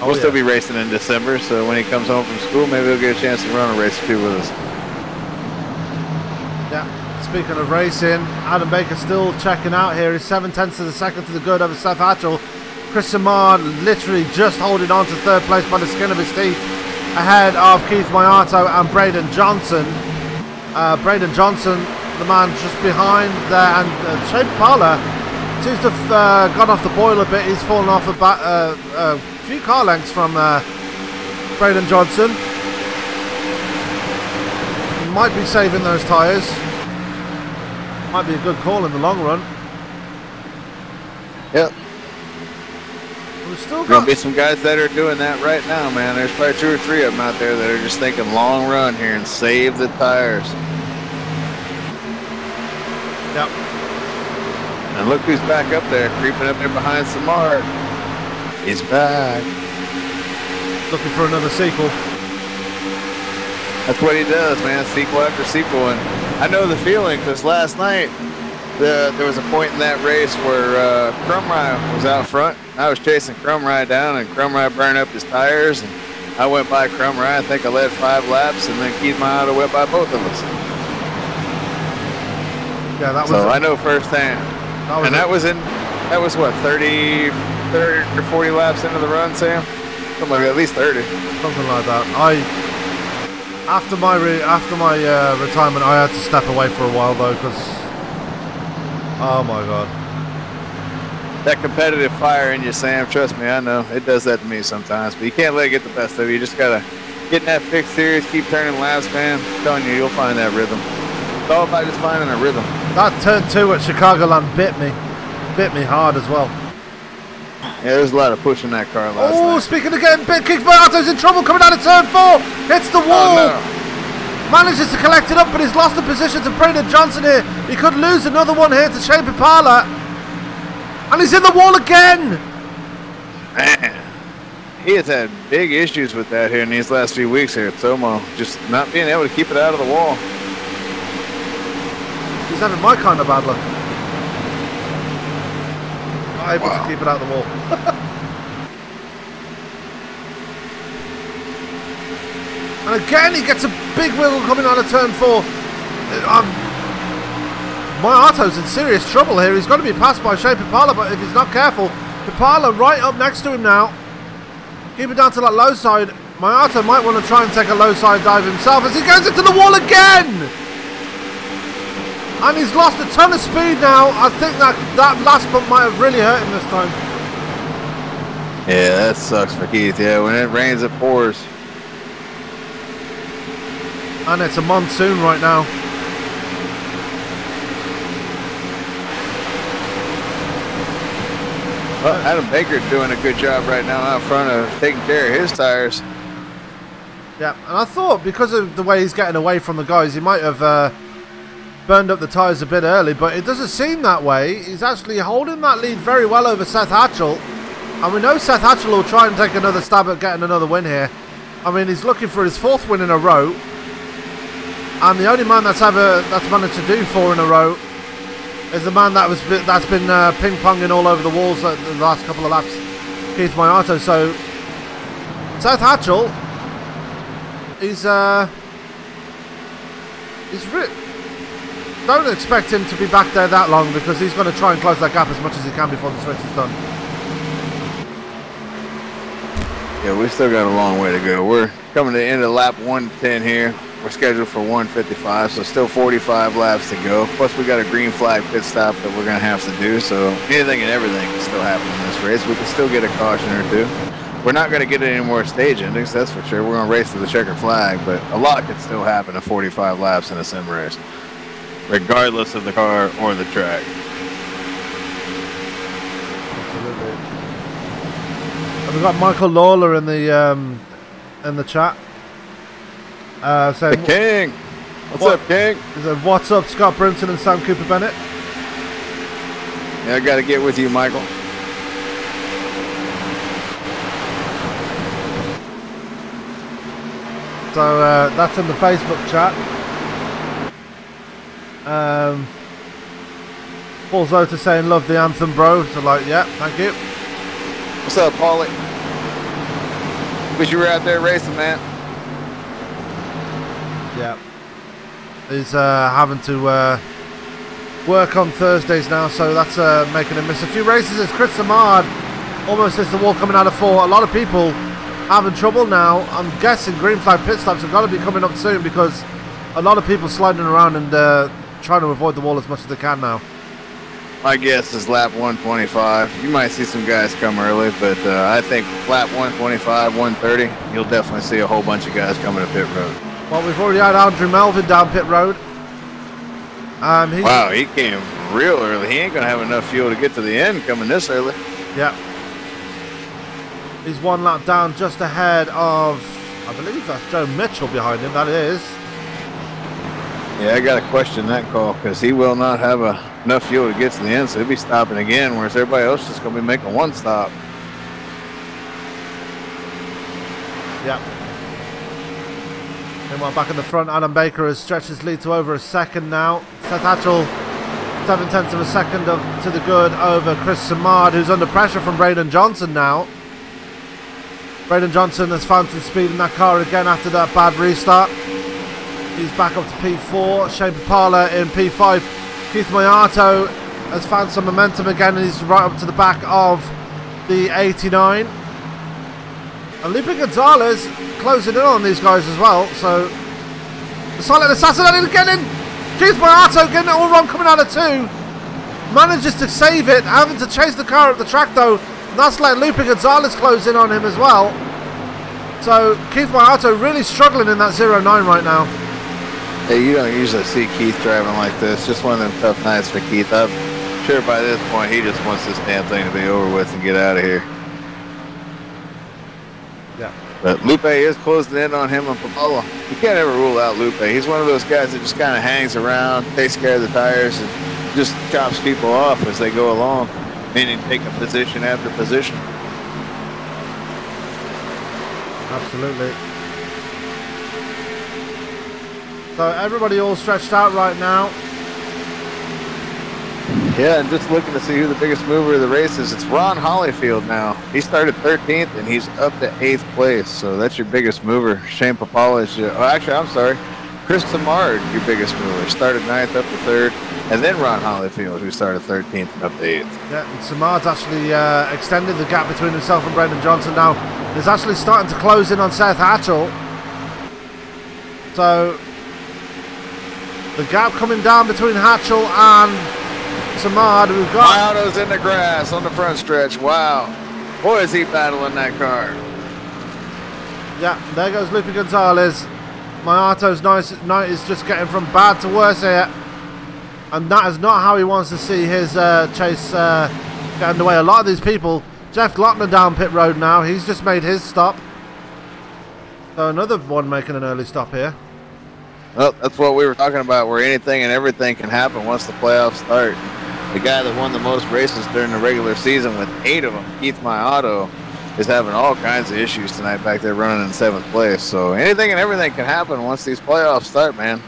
Speaker 7: We'll still be racing in December, so when he comes home from school, maybe he'll get a chance to run a race or two with us.
Speaker 6: Yeah, speaking of racing, Adam Baker still checking out here. He's 7/10 of a second to the good over Seth Hatchell. Chris Samard literally just holding on to third place by the skin of his teeth, ahead of Keith Mayato and Braden Johnson. Braden Johnson, the man just behind there, and Shane Parler seems to have gone off the boil a bit. He's fallen off a few car lengths from Braden Johnson. He might be saving those tyres. Might be a good call in the long run.
Speaker 7: Yep.
Speaker 6: We've still
Speaker 7: Gonna be some guys that are doing that right now, man. There's probably 2 or 3 of them out there that are just thinking long run here and save the tires.
Speaker 6: Yep.
Speaker 7: And look who's back up there, creeping up there behind Samard. He's back.
Speaker 6: Looking for another sequel.
Speaker 7: That's what he does, man. Sequel after sequel. And I know the feeling because last night there was a point in that race where Crumrye was out front. I was chasing Crumrye down, and Crumrye burned up his tires. And I went by Crumrye. I think I led 5 laps, and then Keith Mayato went by both of us.
Speaker 6: Yeah, that was.
Speaker 7: So I know firsthand. That was what, 30 or 40 laps into the run, Sam? Something like at least 30.
Speaker 6: Something like that. After my retirement, I had to step away for a while though, because oh my god,
Speaker 7: that competitive fire in you, Sam. Trust me, I know it does that to me sometimes. But you can't let it get the best of you. You just gotta get in that fixed series, keep turning laps, man. I'm telling you, you'll find that rhythm. It's all about just finding a rhythm.
Speaker 6: That turn 2 at Chicagoland bit me hard as well.
Speaker 7: Yeah, there's a lot of pushing that car last night.
Speaker 6: Oh, speaking of getting bit, Keith Mayato's in trouble coming out of turn 4. Hits the wall.
Speaker 7: Oh, no.
Speaker 6: Manages to collect it up, but he's lost the position to Braden Johnson here. He could lose another one here to Shane Parler. And he's in the wall again.
Speaker 7: Man, he has had big issues with that here in these last few weeks here at SOMO. Just not being able to keep it out of the wall.
Speaker 6: He's having my kind of bad luck. Not able to keep it out of the wall. And again, he gets a big wiggle coming out of turn 4. Mayato's in serious trouble here. He's got to be passed by Shane Pipala, but if he's not careful, Pipala right up next to him now. Keep it down to that low side. Mayato might want to try and take a low side dive himself as he goes into the wall again. And he's lost a ton of speed now. I think that last bump might have really hurt him this time.
Speaker 7: Yeah, that sucks for Keith. Yeah, when it rains, it pours.
Speaker 6: And it's a monsoon right now.
Speaker 7: Well, Adam Baker's doing a good job right now out front of taking care of his tires.
Speaker 6: Yeah, and I thought because of the way he's getting away from the guys, he might have burned up the tyres a bit early, but it doesn't seem that way. He's actually holding that lead very well over Seth Hatchell. And we know Seth Hatchell will try and take another stab at getting another win here. I mean, he's looking for his 4th win in a row. And the only man that's managed to do 4 in a row is the man that's been ping-ponging all over the walls the last couple of laps, Keith Mayato. So, Seth Hatchell, don't expect him to be back there that long because he's going to try and close that gap as much as he can before the switch is done.
Speaker 7: Yeah, we still got a long way to go. We're coming to the end of lap 110 here. We're scheduled for 155, so still 45 laps to go. Plus, we got a green flag pit stop that we're going to have to do. So anything and everything can still happen in this race. We can still get a caution or two. We're not going to get any more stage endings, that's for sure. We're going to race to the checker flag, but a lot can still happen in 45 laps in a sim race, regardless of the car or the track.
Speaker 6: Absolutely. And we've got Michael Lawler in the chat. Saying,
Speaker 7: the King! What's up, King?
Speaker 6: He said, what's up, Scott Brinson and Sam Cooper Bennett?
Speaker 7: Yeah, I got to get with you, Michael.
Speaker 6: So that's in the Facebook chat. Paul Zota saying, love the anthem, bro. So like, yeah, thank you.
Speaker 7: What's up, Paulie? Wish you were out there racing, man.
Speaker 6: Yeah. He's having to work on Thursdays now, so that's making him miss a few races. As Chris Samard almost hits the wall coming out of 4. A lot of people having trouble now. I'm guessing green flag pit stops have got to be coming up soon because a lot of people sliding around and trying to avoid the wall as much as they can now.
Speaker 7: My guess is lap 125. You might see some guys come early, but I think lap 125, 130, you'll definitely see a whole bunch of guys coming to pit road.
Speaker 6: Well, we've already had Andrew Melvin down pit road.
Speaker 7: Wow, he came real early. He ain't going to have enough fuel to get to the end coming this early.
Speaker 6: Yeah. He's 1 lap down just ahead of, I believe that's Joe Mitchell behind him, that is.
Speaker 7: Yeah, I got to question that call because he will not have enough fuel to get to the end, so he'll be stopping again, whereas everybody else is going to be making 1 stop.
Speaker 6: Yeah. Meanwhile, back in the front, Adam Baker has stretched his lead to over a second now. Seth Hatchell, 7/10 of a second to the good over Chris Samard, who's under pressure from Braden Johnson now. Braden Johnson has found some speed in that car again after that bad restart. He's back up to P4. Shane Pipala in P5. Keith Mayato has found some momentum again and he's right up to the back of the 89. And Lupe Gonzalez closing in on these guys as well. So the silent assassin getting in. Keith Mayato getting it all wrong coming out of 2. Manages to save it, having to chase the car up the track though. And that's let Lupe Gonzalez close in on him as well. So Keith Mayato really struggling in that 09 right now.
Speaker 7: Hey, you don't usually see Keith driving like this. Just one of them tough nights for Keith. I'm sure by this point he just wants this damn thing to be over with and get out of here.
Speaker 6: Yeah.
Speaker 7: But Lupe is closing in on him and Pipala. You can't ever rule out Lupe. He's one of those guys that just kind of hangs around, takes care of the tires, and just chops people off as they go along, meaning taking position after position.
Speaker 6: Absolutely. So everybody all stretched out right now.
Speaker 7: Yeah, and just looking to see who the biggest mover of the race is. It's Ron Hollyfield now. He started 13th, and he's up to 8th place. So that's your biggest mover. Shane Papala is actually, I'm sorry. Chris Samard, your biggest mover. Started 9th up to 3rd. And then Ron Hollyfield, who started 13th and up to 8th.
Speaker 6: Yeah, and Samard's actually extended the gap between himself and Brendan Johnson now. He's actually starting to close in on Seth Hatchell. So the gap coming down between Hatchell and Samard, we've got...
Speaker 7: My auto's in the grass on the front stretch. Wow. Boy, is he battling that car.
Speaker 6: Yeah, there goes Lupe Gonzalez. My auto's night is just getting from bad to worse here. And that is not how he wants to see his chase get underway. A lot of these people... Jeff Glockner down pit road now. He's just made his stop. So another one making an early stop here.
Speaker 7: Well, that's what we were talking about, where anything and everything can happen once the playoffs start. The guy that won the most races during the regular season with 8 of them, Keith Maiato, is having all kinds of issues tonight back there running in 7th place. So anything and everything can happen once these playoffs start, man.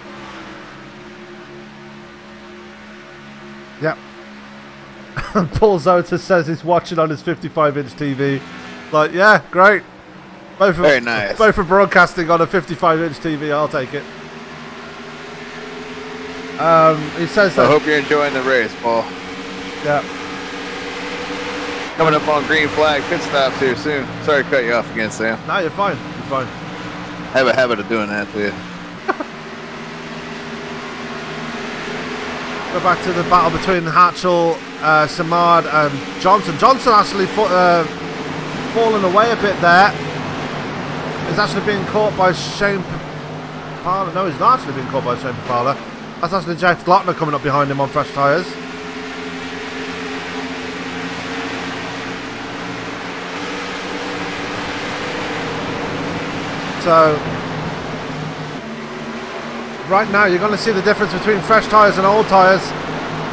Speaker 6: Yep. Paul Zota says he's watching on his 55-inch TV. Like, yeah, great.
Speaker 7: Very nice.
Speaker 6: Both are broadcasting on a 55-inch TV. I'll take it. He says that...
Speaker 7: I hope you're enjoying the race, Paul.
Speaker 6: Yeah.
Speaker 7: Coming up on green flag pit stops here soon. Sorry to cut you off again, Sam.
Speaker 6: No, you're fine. You're fine.
Speaker 7: I have a habit of doing that to you.
Speaker 6: Go back to the battle between Hatchell, Samard and Johnson. Johnson actually fallen away a bit there. He's actually being caught by Shane Papala. No, he's not actually being caught by Shane Papala. That's actually Jeff Glockner coming up behind him on fresh tyres. So right now you're going to see the difference between fresh tyres and old tyres,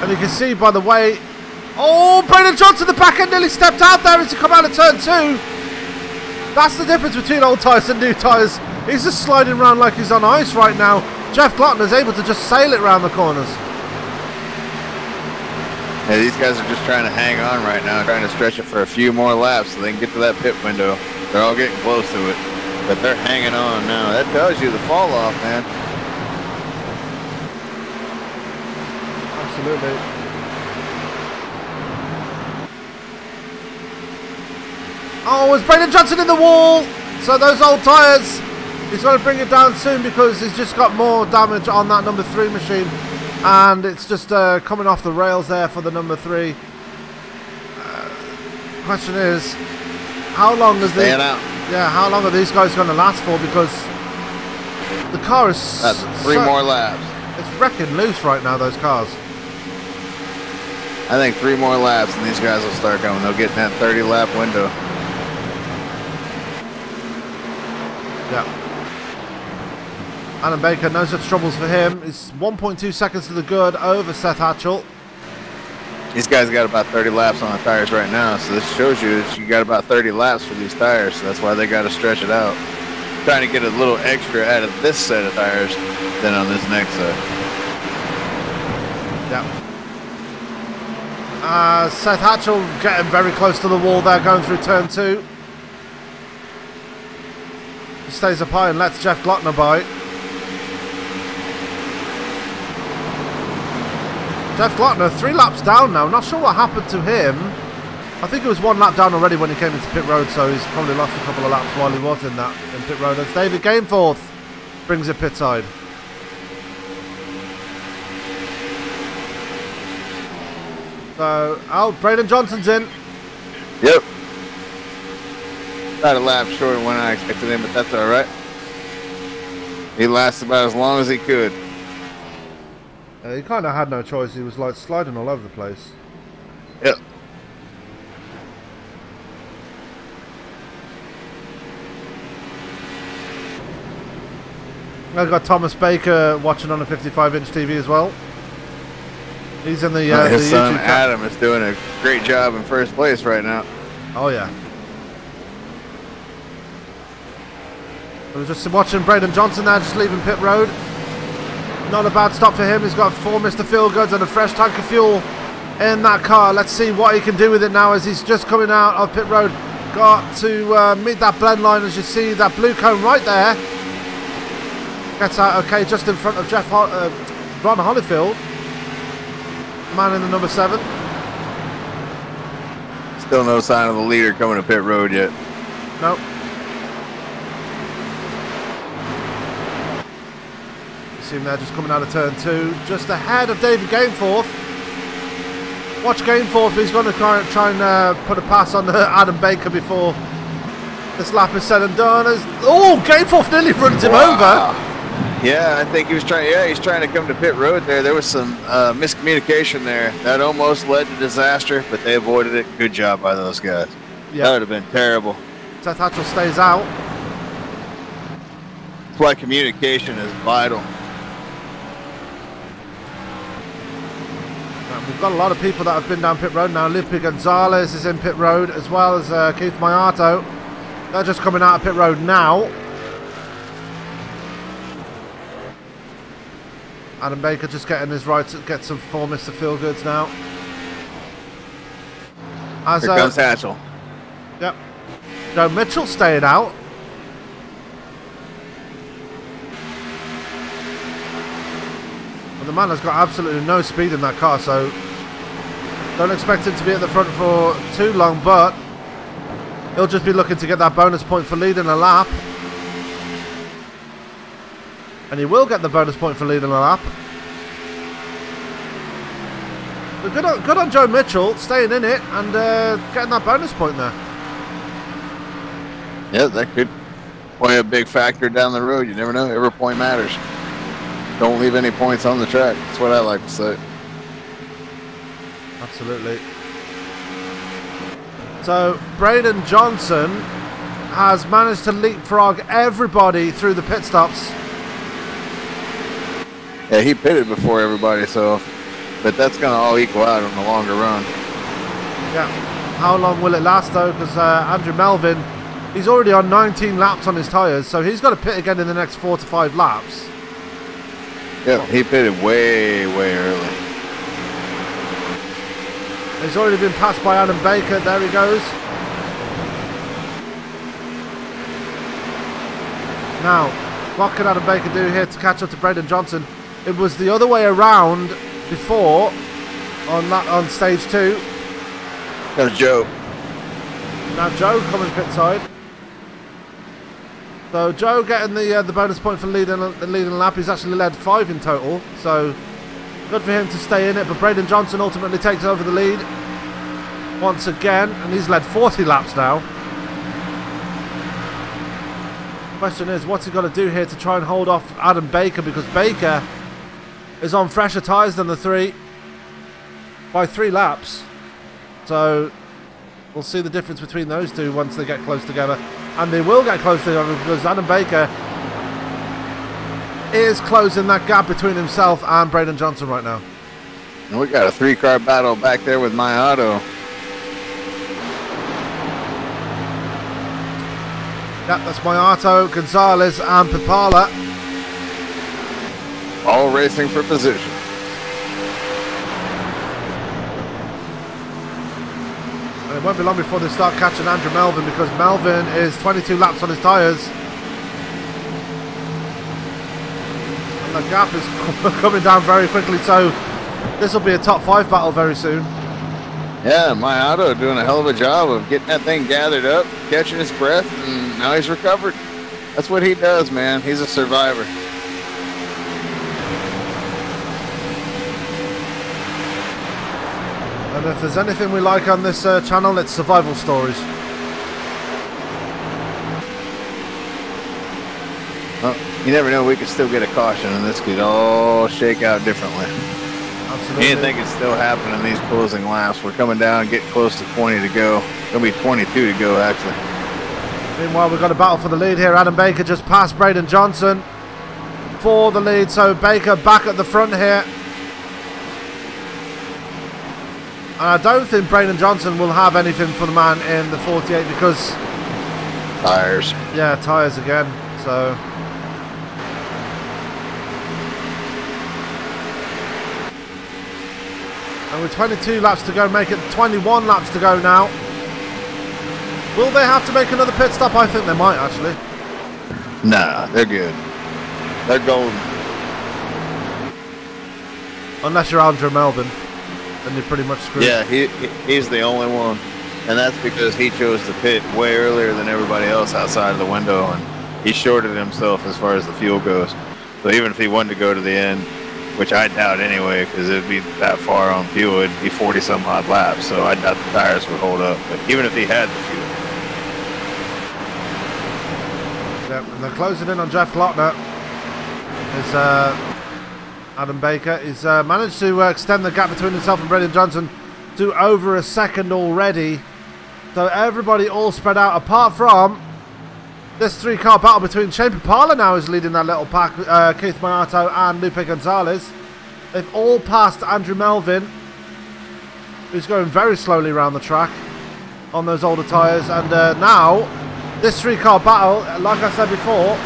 Speaker 6: and you can see by the way, oh, Brendan Johnson, the back end nearly stepped out there as he come out of turn 2. That's the difference between old tyres and new tyres. He's just sliding around like he's on ice right now. Jeff Glockner's able to just sail it around the corners.
Speaker 7: Yeah, these guys are just trying to hang on right now, trying to stretch it for a few more laps so they can get to that pit window. They're all getting close to it, but they're hanging on now. That tells you the fall off, man.
Speaker 6: Absolutely. Oh, it's Brendan Johnson in the wall. So those old tyres, he's going to bring it down soon because he's just got more damage on that number 3 machine. And it's just coming off the rails there for the number 3. Question is, how long is this? Yeah, how long are these guys going to last for? Because the car is...
Speaker 7: That's 3 more laps.
Speaker 6: It's wrecking loose right now, those cars.
Speaker 7: I think 3 more laps and these guys will start coming. They'll get in that 30-lap window.
Speaker 6: Yeah. Alan Baker, no such troubles for him. It's 1.2 seconds to the good over Seth Hatchell.
Speaker 7: These guys got about 30 laps on the tires right now, so this shows you that you got about 30 laps for these tires, so that's why they got to stretch it out. Trying to get a little extra out of this set of tires than on this next set.
Speaker 6: Yeah. Seth Hatchell getting very close to the wall there, going through turn 2. He stays up high and lets Jeff Glockner by. Jeff Glockner 3 laps down now. Not sure what happened to him. I think it was 1 lap down already when he came into pit road, so he's probably lost a couple of laps while he was in pit road. As David Gameforth brings it pit side. So, Braden Johnson's in.
Speaker 7: Yep. About a lap shorter than when I expected him, but that's all right. He lasted about as long as he could.
Speaker 6: He kind of had no choice. He was like sliding all over the place.
Speaker 7: Yep.
Speaker 6: I've got Thomas Baker watching on a 55-inch TV as well. He's in the
Speaker 7: his son
Speaker 6: YouTube
Speaker 7: Adam is doing a great job in first place right now.
Speaker 6: Oh yeah. I was just watching Braden Johnson there, just leaving pit road. Not a bad stop for him. He's got 4 Mr. Feelgoods and a fresh tank of fuel in that car. Let's see what he can do with it now as he's just coming out of pit road. Got to meet that blend line, as you see that blue cone right there. Gets out okay, just in front of Ron Holyfield, man in the number 7.
Speaker 7: Still no sign of the leader coming to pit road yet.
Speaker 6: Nope. See him there just coming out of turn 2, just ahead of David Gameforth. Watch Gameforth, he's going to try and put a pass on Adam Baker before this lap is said and done. Gameforth nearly runs him over.
Speaker 7: Yeah, I think he was trying. Yeah, he's trying to come to pit road there. There was some miscommunication there. That almost led to disaster, but they avoided it. Good job by those guys. Yep. That would have been terrible.
Speaker 6: Seth Hatchell stays out.
Speaker 7: That's why communication is vital.
Speaker 6: We've got a lot of people that have been down pit road now. Lippy Gonzalez is in pit road, as well as Keith Mayato. They're just coming out of pit road now. Adam Baker just getting his right to get some 4 Mr. Feelgoods now. As,
Speaker 7: Here comes Hatchell.
Speaker 6: Yep. Joe Mitchell staying out. Well, the man has got absolutely no speed in that car, so don't expect him to be at the front for too long, but he'll just be looking to get that bonus point for leading a lap. And he will get the bonus point for leading a lap. But good on Joe Mitchell, staying in it and getting that bonus point there.
Speaker 7: Yeah, that could play a big factor down the road. You never know. Every point matters. Don't leave any points on the track. That's what I like to say.
Speaker 6: Absolutely. So, Braden Johnson has managed to leapfrog everybody through the pit stops.
Speaker 7: Yeah, he pitted before everybody, so, but that's going to all equal out on the longer run.
Speaker 6: Yeah. How long will it last, though? Because Andrew Melvin, he's already on 19 laps on his tyres, so he's got to pit again in the next 4 to 5 laps.
Speaker 7: Yeah, he pitted way, way early.
Speaker 6: He's already been passed by Adam Baker. There he goes. Now, what can Adam Baker do here to catch up to Braden Johnson? It was the other way around before on stage 2.
Speaker 7: There's Joe.
Speaker 6: Now Joe coming pit side. So Joe getting the bonus point for leading a lap. He's actually led 5 in total, so good for him to stay in it. But Braden Johnson ultimately takes over the lead once again, and he's led 40 laps now. Question is, what's he got to do here to try and hold off Adam Baker, because Baker is on fresher tyres than the 3 by 3 laps. So we'll see the difference between those two once they get close together. And they will get close together because Adam Baker is closing that gap between himself and Braden Johnson right now.
Speaker 7: And we got a 3-car battle back there with Mayato.
Speaker 6: Yep, that's Mayato, Gonzalez and Pipala.
Speaker 7: All racing for position.
Speaker 6: And it won't be long before they start catching Andrew Melvin, because Melvin is 22 laps on his tyres. And the gap is coming down very quickly, so this will be a top 5 battle very soon.
Speaker 7: Yeah, Mayato doing a hell of a job of getting that thing gathered up, catching his breath, and now he's recovered. That's what he does, man. He's a survivor.
Speaker 6: And if there's anything we like on this channel, it's survival stories.
Speaker 7: Well, you never know, we could still get a caution and this could all shake out differently.
Speaker 6: Absolutely.
Speaker 7: Anything can still happen in these closing laps. We're coming down, getting close to 20 to go. It's going to be 22 to go, actually.
Speaker 6: Meanwhile, we've got a battle for the lead here. Adam Baker just passed Braden Johnson for the lead, so Baker back at the front here. And I don't think Braden Johnson will have anything for the man in the 48 because...
Speaker 7: Tires.
Speaker 6: Yeah, tyres again. So and with 22 laps to go, make it 21 laps to go now. Will they have to make another pit stop? I think they might actually.
Speaker 7: Nah, they're good. They're golden.
Speaker 6: Unless you're Andrew Melvin, then you're pretty much screwed.
Speaker 7: Yeah, he's the only one. And that's because he chose to pit way earlier than everybody else outside of the window, and he shorted himself as far as the fuel goes. So even if he wanted to go to the end, which I doubt anyway, because it'd be that far on fuel, it'd be 40-some odd laps, so I doubt the tires would hold up. But even if he had the fuel.
Speaker 6: Yeah, and they're closing in on Jeff Glockner. Is Adam Baker. He's managed to extend the gap between himself and Brendan Johnson to over a second already. So everybody all spread out, apart from this three-car battle between Shane Papala now is leading that little pack, Keith Mayato and Lupe Gonzalez. They've all passed Andrew Melvin, who's going very slowly around the track on those older tyres. And now, this three-car battle, like I said before,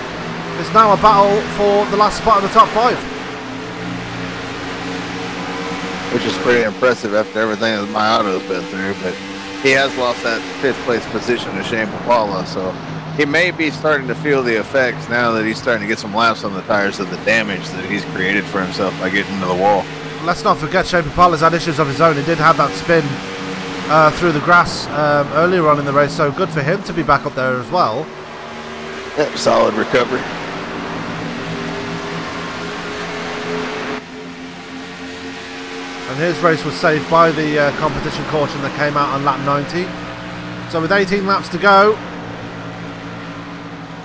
Speaker 6: is now a battle for the last spot in the top 5.
Speaker 7: Which is pretty impressive after everything that Mayato's been through, but he has lost that 5th place position to Shane Papala, so he may be starting to feel the effects now that he's starting to get some laps on the tires of the damage that he's created for himself by getting into the wall.
Speaker 6: Let's not forget Shane Papala's had issues of his own. He did have that spin through the grass earlier on in the race, so good for him to be back up there as well.
Speaker 7: Yep, solid recovery.
Speaker 6: And his race was saved by the competition caution that came out on lap 90. So with 18 laps to go,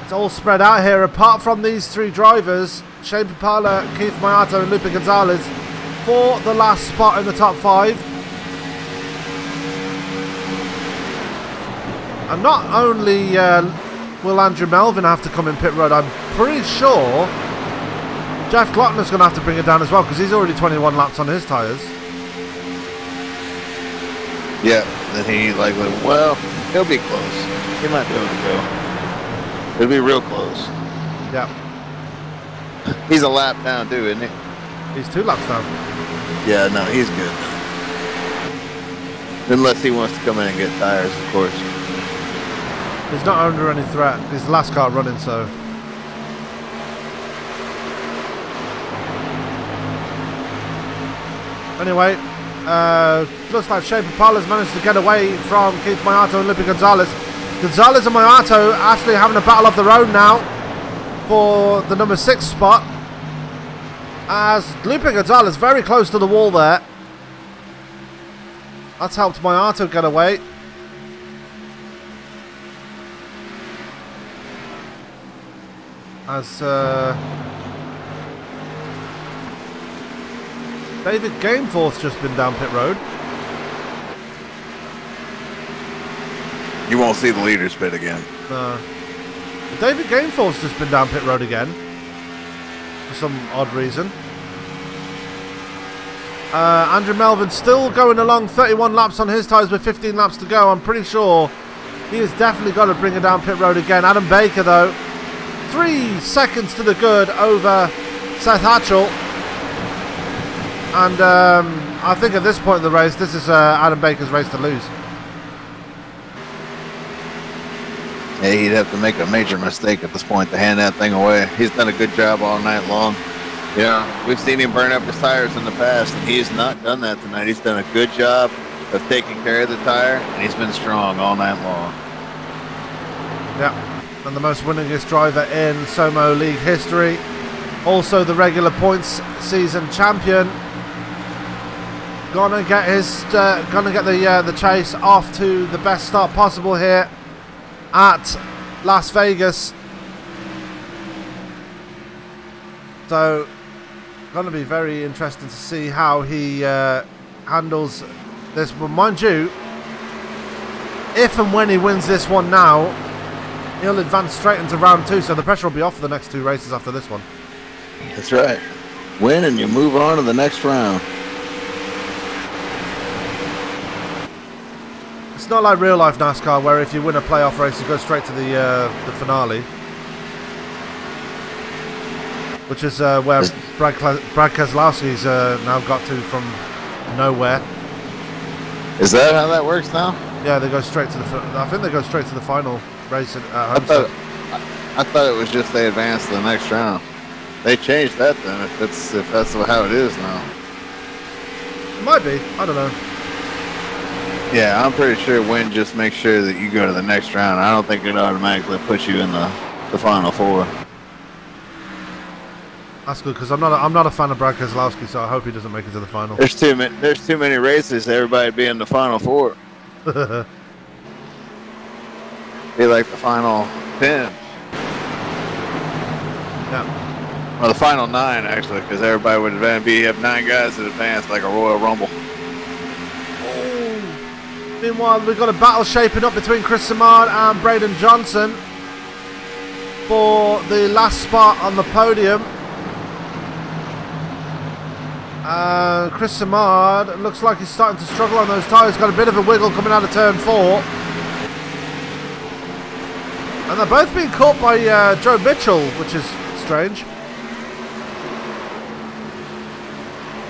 Speaker 6: it's all spread out here. Apart from these 3 drivers, Shane Papala, Keith Mayato and Lupe Gonzalez for the last spot in the top 5. And not only will Andrew Melvin have to come in pit road, I'm pretty sure Jeff Glockner's going to have to bring it down as well, because he's already 21 laps on his tyres.
Speaker 7: Yeah, then he likely, well, he'll be close. He might be able to go. It'll be real close.
Speaker 6: Yeah.
Speaker 7: He's a lap down too, isn't he?
Speaker 6: He's 2 laps down.
Speaker 7: Yeah, no, he's good. Unless he wants to come in and get tires, of course.
Speaker 6: He's not under any threat. He's the last car running, so... Anyway, looks like Shane Papala's managed to get away from Keith Mayato and Lupe Gonzalez. Gonzalez and Mayato actually having a battle of their own now for the number 6 spot, as Lupe Gonzalez very close to the wall there. That's helped Mayato get away. As David Gameforth's just been down pit road.
Speaker 7: You won't see the leaders pit again.
Speaker 6: David Gameforth's just been down pit road again for some odd reason. Andrew Melvin still going along 31 laps on his tyres with 15 laps to go. I'm pretty sure he has definitely got to bring it down pit road again. Adam Baker, though, 3 seconds to the good over Seth Hatchell. And I think at this point in the race, this is Adam Baker's race to lose.
Speaker 7: Yeah, he'd have to make a major mistake at this point to hand that thing away. He's done a good job all night long. Yeah, we've seen him burn up his tires in the past, and he's not done that tonight. He's done a good job of taking care of the tire, and he's been strong all night long.
Speaker 6: Yeah, and the most winningest driver in SOMO League history. Also the regular points season champion. Gonna get the chase off to the best start possible here at Las Vegas. So, gonna be very interesting to see how he handles this. But mind you, if and when he wins this one now, he'll advance straight into round 2. So the pressure will be off for the next 2 races after this one.
Speaker 7: That's right. Win and you move on to the next round.
Speaker 6: It's not like real life NASCAR where if you win a playoff race you go straight to the finale. which is where Brad Keselowski's now got to from nowhere.
Speaker 7: Is that how that works now?
Speaker 6: Yeah, they go straight to the. I think they go straight to the final race at Homestead.
Speaker 7: I thought it was just they advanced to the next round. They changed that then. If that's how it is now.
Speaker 6: It might be. I don't know.
Speaker 7: Yeah, I'm pretty sure Win just makes sure that you go to the next round. I don't think it automatically puts you in the final four.
Speaker 6: That's good because I'm not a fan of Brad Keselowski, so I hope he doesn't make it to the final.
Speaker 7: There's too many races. Everybody be in the final four. Be like the final 10.
Speaker 6: Yeah.
Speaker 7: Well, the final 9 actually, because everybody would advance. You have 9 guys that advance like a Royal Rumble.
Speaker 6: Oh. Meanwhile, we've got a battle shaping up between Chris Simard and Braden Johnson for the last spot on the podium. Chris Simard looks like he's starting to struggle on those tyres. Got a bit of a wiggle coming out of turn 4. And they're both being caught by Joe Mitchell, which is strange.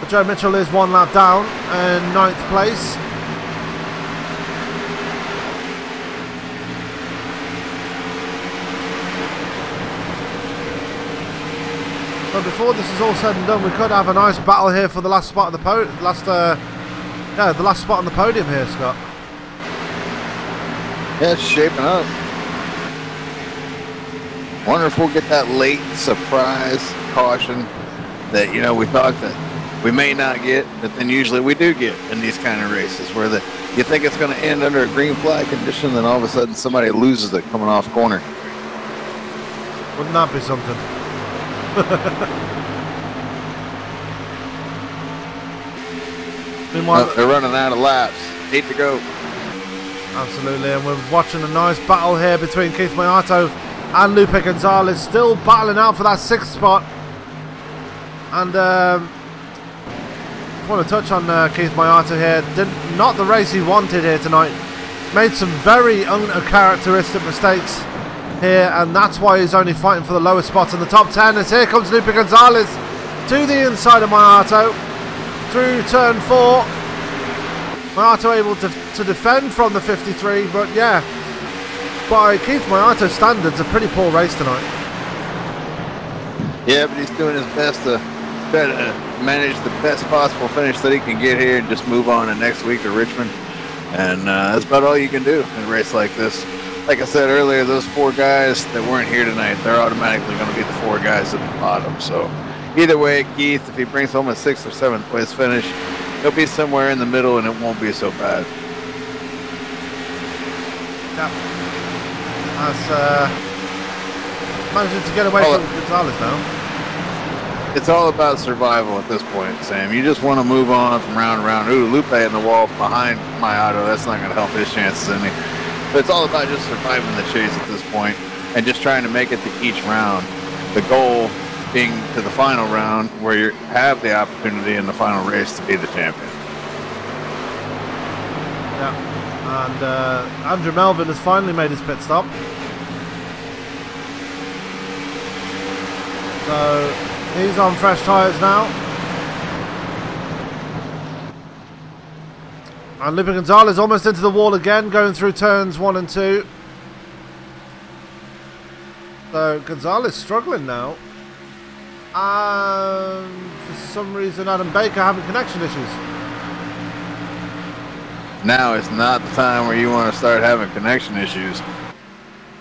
Speaker 6: But Joe Mitchell is 1 lap down in 9th place. But before this is all said and done, we could have a nice battle here for the last spot of the the last spot on the podium here, Scott.
Speaker 7: Yeah, it's shaping up. Wonder if we'll get that late surprise caution that we thought that we may not get, but then usually we do get in these kind of races where you think it's going to end under a green flag condition, then all of a sudden somebody loses it coming off corner.
Speaker 6: Wouldn't that be something? Meanwhile,
Speaker 7: they're running out of laps. 8 to go.
Speaker 6: Absolutely, and we're watching a nice battle here between Keith Mayato and Lupe Gonzalez, still battling out for that 6th spot. And I want to touch on Keith Mayato here. Not the race he wanted here tonight. Made some very uncharacteristic mistakes here, and that's why he's only fighting for the lowest spots in the top 10. As here comes Lupe Gonzalez to the inside of Mayato through turn 4. Mayato able to defend from the 53, but yeah, by Keith Mayato's standards, a pretty poor race tonight.
Speaker 7: Yeah, but he's doing his best to try to manage the best possible finish that he can get here and just move on to next week to Richmond. And that's about all you can do in a race like this. Like I said earlier, those 4 guys that weren't here tonight, they're automatically going to be the 4 guys at the bottom. So either way, Keith, if he brings home a 6th or 7th place finish, he'll be somewhere in the middle and it won't be so bad.
Speaker 6: Yeah. That's managing to get away from Gonzalez now.
Speaker 7: It's all about survival at this point, Sam. You just want to move on from round to round. Ooh, Lupe in the wall behind Mayato. That's not going to help his chances any. But it's all about just surviving the chase at this point and just trying to make it to each round. The goal being to the final round where you have the opportunity in the final race to be the champion.
Speaker 6: Yeah, and Andrew Melvin has finally made his pit stop. So he's on fresh tyres now. And Lupe Gonzalez almost into the wall again, going through turns 1 and 2. So Gonzalez struggling now. And for some reason Adam Baker having connection issues.
Speaker 7: Now is not the time where you want to start having connection issues.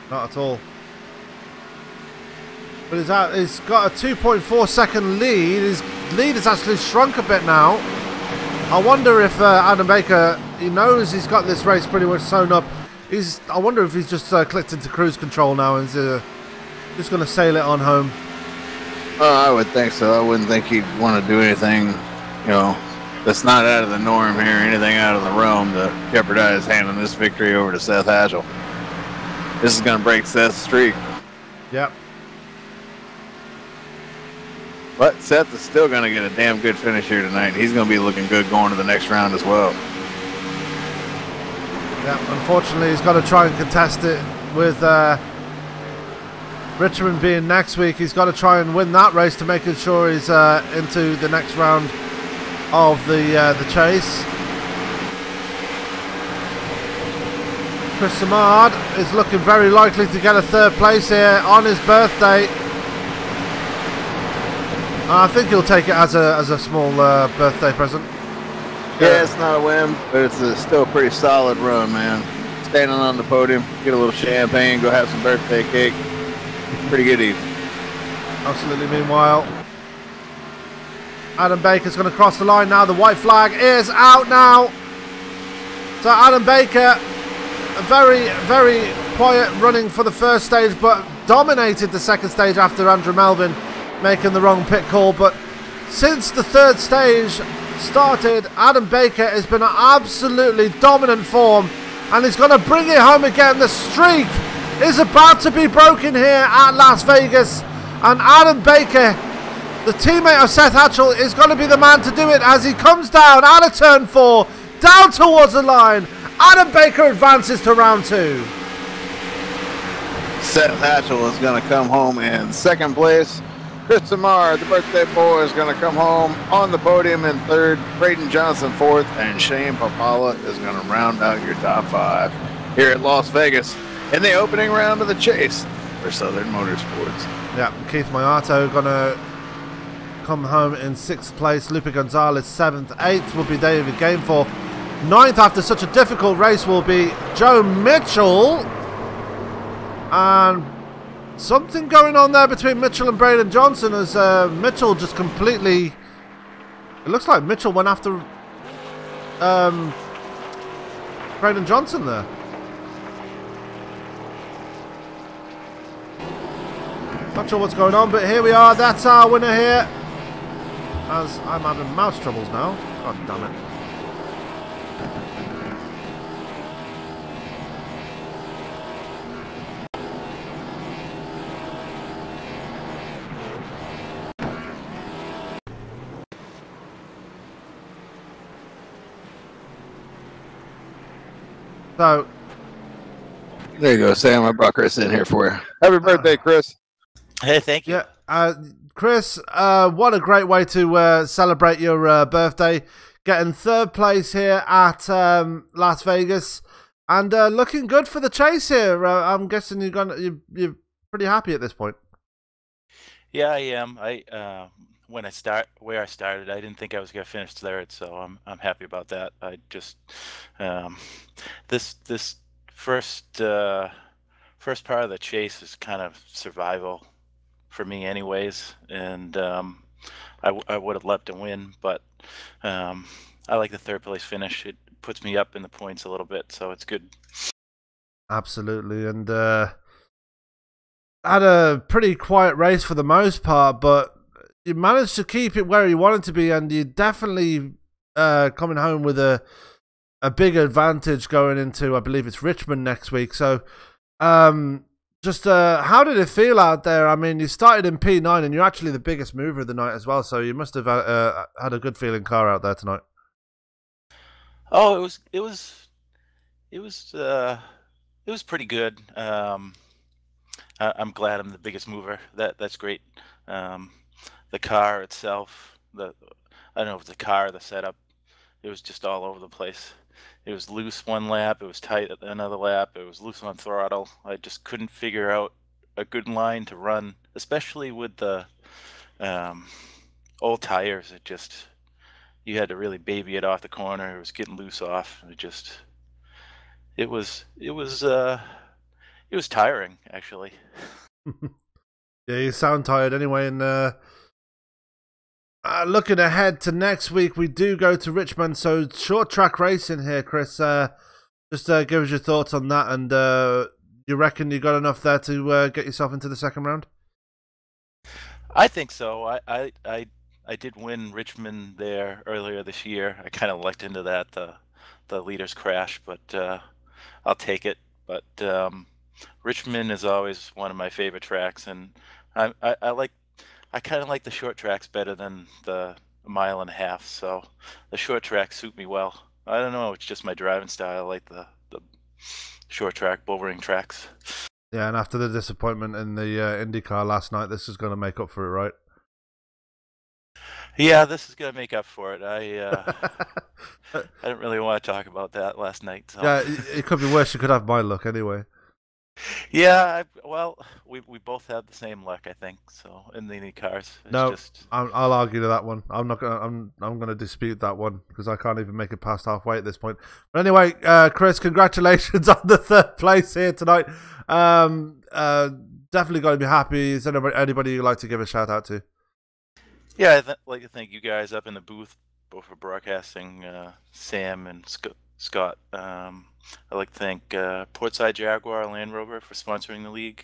Speaker 6: Not at all. But he's got a 2.4 second lead. His lead has actually shrunk a bit now. I wonder if Adam Baker, he knows he's got this race pretty much sewn up. I wonder if he's just clicked into cruise control now and just going to sail it on home.
Speaker 7: I would think so. I wouldn't think he'd want to do anything, that's not out of the norm here, anything out of the realm to jeopardize handing this victory over to Seth Hatchell. This is going to break Seth's streak.
Speaker 6: Yep.
Speaker 7: But Seth is still going to get a damn good finish here tonight. He's going to be looking good going to the next round as well.
Speaker 6: Yeah, unfortunately, he's got to try and contest it with Richmond being next week, he's got to try and win that race to making sure he's into the next round of the chase. Chris Samard is looking very likely to get a third place here on his birthday. I think he'll take it as a small birthday present.
Speaker 7: Yeah, it's not a win, but it's still a pretty solid run, man. Standing on the podium, get a little champagne, go have some birthday cake. Pretty good evening.
Speaker 6: Absolutely. Meanwhile, Adam Baker's going to cross the line now. The white flag is out now. So Adam Baker, very, very quiet running for the first stage, but dominated the second stage after Andrew Melvin making the wrong pit call. But since the third stage started, Adam Baker has been an absolutely dominant form, and he's going to bring it home again. The streak is about to be broken here at Las Vegas, and Adam Baker, the teammate of Seth Hatchell, is going to be the man to do it as he comes down out of turn 4, down towards the line. Adam Baker advances to round 2.
Speaker 7: Seth Hatchell is going to come home in second place. Chris Samard, the birthday boy, is going to come home on the podium in third. Braden Johnson fourth, and Shane Papala is going to round out your top 5 here at Las Vegas in the opening round of the chase for Southern Motorsports.
Speaker 6: Yeah, Keith Mayato going to come home in 6th place. Lupe Gonzalez 7th. 8th will be David Gameforth. 9th after such a difficult race will be Joe Mitchell. And something going on there between Mitchell and Braden Johnson as Mitchell just completely... It looks like Mitchell went after Braden Johnson there. Not sure what's going on, but here we are. That's our winner here. As I'm having mouse troubles now. God damn it. So,
Speaker 7: there you go, Sam. I brought Chris in here for you. Happy birthday, Chris.
Speaker 8: Hey, thank you.
Speaker 6: Yeah, Chris, what a great way to celebrate your birthday. Getting 3rd place here at Las Vegas, and looking good for the chase here. I'm guessing you're pretty happy at this point.
Speaker 8: Yeah, I am. Where I started, I didn't think I was going to finish 3rd, so I'm happy about that. I just this first part of the chase is kind of survival for me, anyways, and I would have loved to win, but I like the 3rd place finish. It puts me up in the points a little bit, so it's good.
Speaker 6: Absolutely, and had a pretty quiet race for the most part, but you managed to keep it where you wanted to be, and you definitely coming home with a big advantage going into, I believe it's Richmond next week. So just how did it feel out there? I mean, you started in P9 and you're actually the biggest mover of the night as well, so you must have had a good feeling car out there tonight.
Speaker 8: Oh, it was pretty good. I'm glad I'm the biggest mover. That's great. The car itself, I don't know if it's the car or the setup, it was just all over the place. It was loose one lap, it was tight at another lap, it was loose on throttle. I just couldn't figure out a good line to run, especially with the old tires. You had to really baby it off the corner. It was getting loose off. It was tiring, actually.
Speaker 6: Yeah, you sound tired anyway, and looking ahead to next week, we do go to Richmond, so short track racing here, Chris. Just give us your thoughts on that, and you reckon you got enough there to get yourself into the second round?
Speaker 8: I think so. I did win Richmond there earlier this year. I kind of lucked into that, the leaders crash, but I'll take it. But Richmond is always one of my favorite tracks, and I kind of like the short tracks better than the 1.5 miles, so the short tracks suit me well. I don't know, it's just my driving style. I like the short track bull ring tracks.
Speaker 6: Yeah, and after the disappointment in the IndyCar last night, this is going to make up for it, right?
Speaker 8: Yeah, this is gonna make up for it. I didn't really want to talk about that last night. So.
Speaker 6: Yeah, it could be worse. You could have my luck anyway.
Speaker 8: Yeah, well, we both had the same luck, I think. So in the cars, it's
Speaker 6: No,
Speaker 8: just...
Speaker 6: I'll argue to that one. I'm not gonna. I'm gonna dispute that one because I can't even make it past halfway at this point. But anyway, Chris, congratulations on the 3rd place here tonight. Definitely got to be happy. Is there anybody you'd like to give a shout out to?
Speaker 8: Yeah, I'd like to thank you guys up in the booth, both for broadcasting, Sam and Scott. I'd like to thank Portside Jaguar Land Rover for sponsoring the league,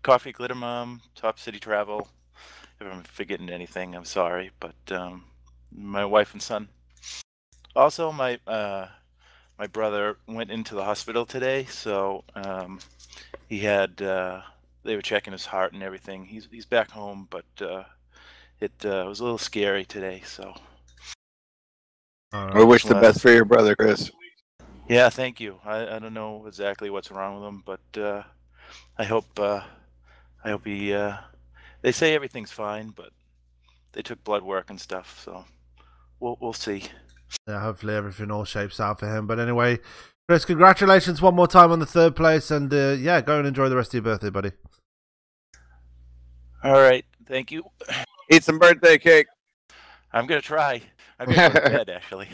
Speaker 8: Coffee Glitter Mom, Top City Travel. If I'm forgetting anything, I'm sorry, but my wife and son. Also, my brother went into the hospital today, so he had they were checking his heart and everything. He's back home, but it was a little scary today, so.
Speaker 7: We wish the best for your brother, Chris.
Speaker 8: Yeah, thank you. I don't know exactly what's wrong with him, but I hope he. They say everything's fine, but they took blood work and stuff, so we'll see.
Speaker 6: Yeah, hopefully everything all shapes out for him. But anyway, Chris, congratulations one more time on the 3rd place, and yeah, go and enjoy the rest of your birthday, buddy.
Speaker 8: All right, thank you.
Speaker 7: Eat some birthday cake.
Speaker 8: I'm gonna try. I'm gonna go to bed, actually.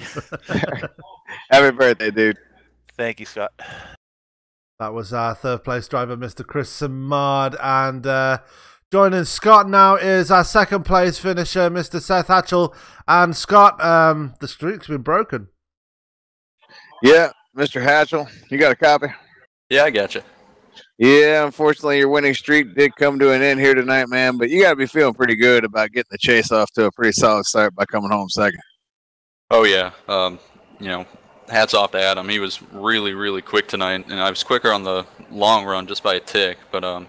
Speaker 7: Happy birthday, dude.
Speaker 8: Thank you, Scott.
Speaker 6: That was our 3rd place driver, Mr. Chris Samard, and joining Scott now is our 2nd place finisher, Mr. Seth Hatchell. And Scott, the streak's been broken.
Speaker 7: Yeah, Mr. Hatchell, you got a copy?
Speaker 9: Yeah, I got you.
Speaker 7: Yeah, unfortunately, your winning streak did come to an end here tonight, man. But you got to be feeling pretty good about getting the chase off to a pretty solid start by coming home 2nd.
Speaker 9: Oh yeah, you know, hats off to Adam. He was really, really quick tonight, and I was quicker on the long run just by a tick. But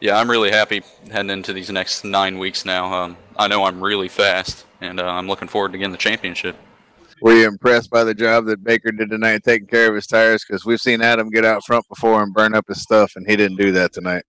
Speaker 9: yeah, I'm really happy heading into these next 9 weeks now. I know I'm really fast, and I'm looking forward to getting the championship.
Speaker 7: Were you impressed by the job that Baker did tonight taking care of his tires? Because we've seen Adam get out front before and burn up his stuff, and he didn't do that tonight.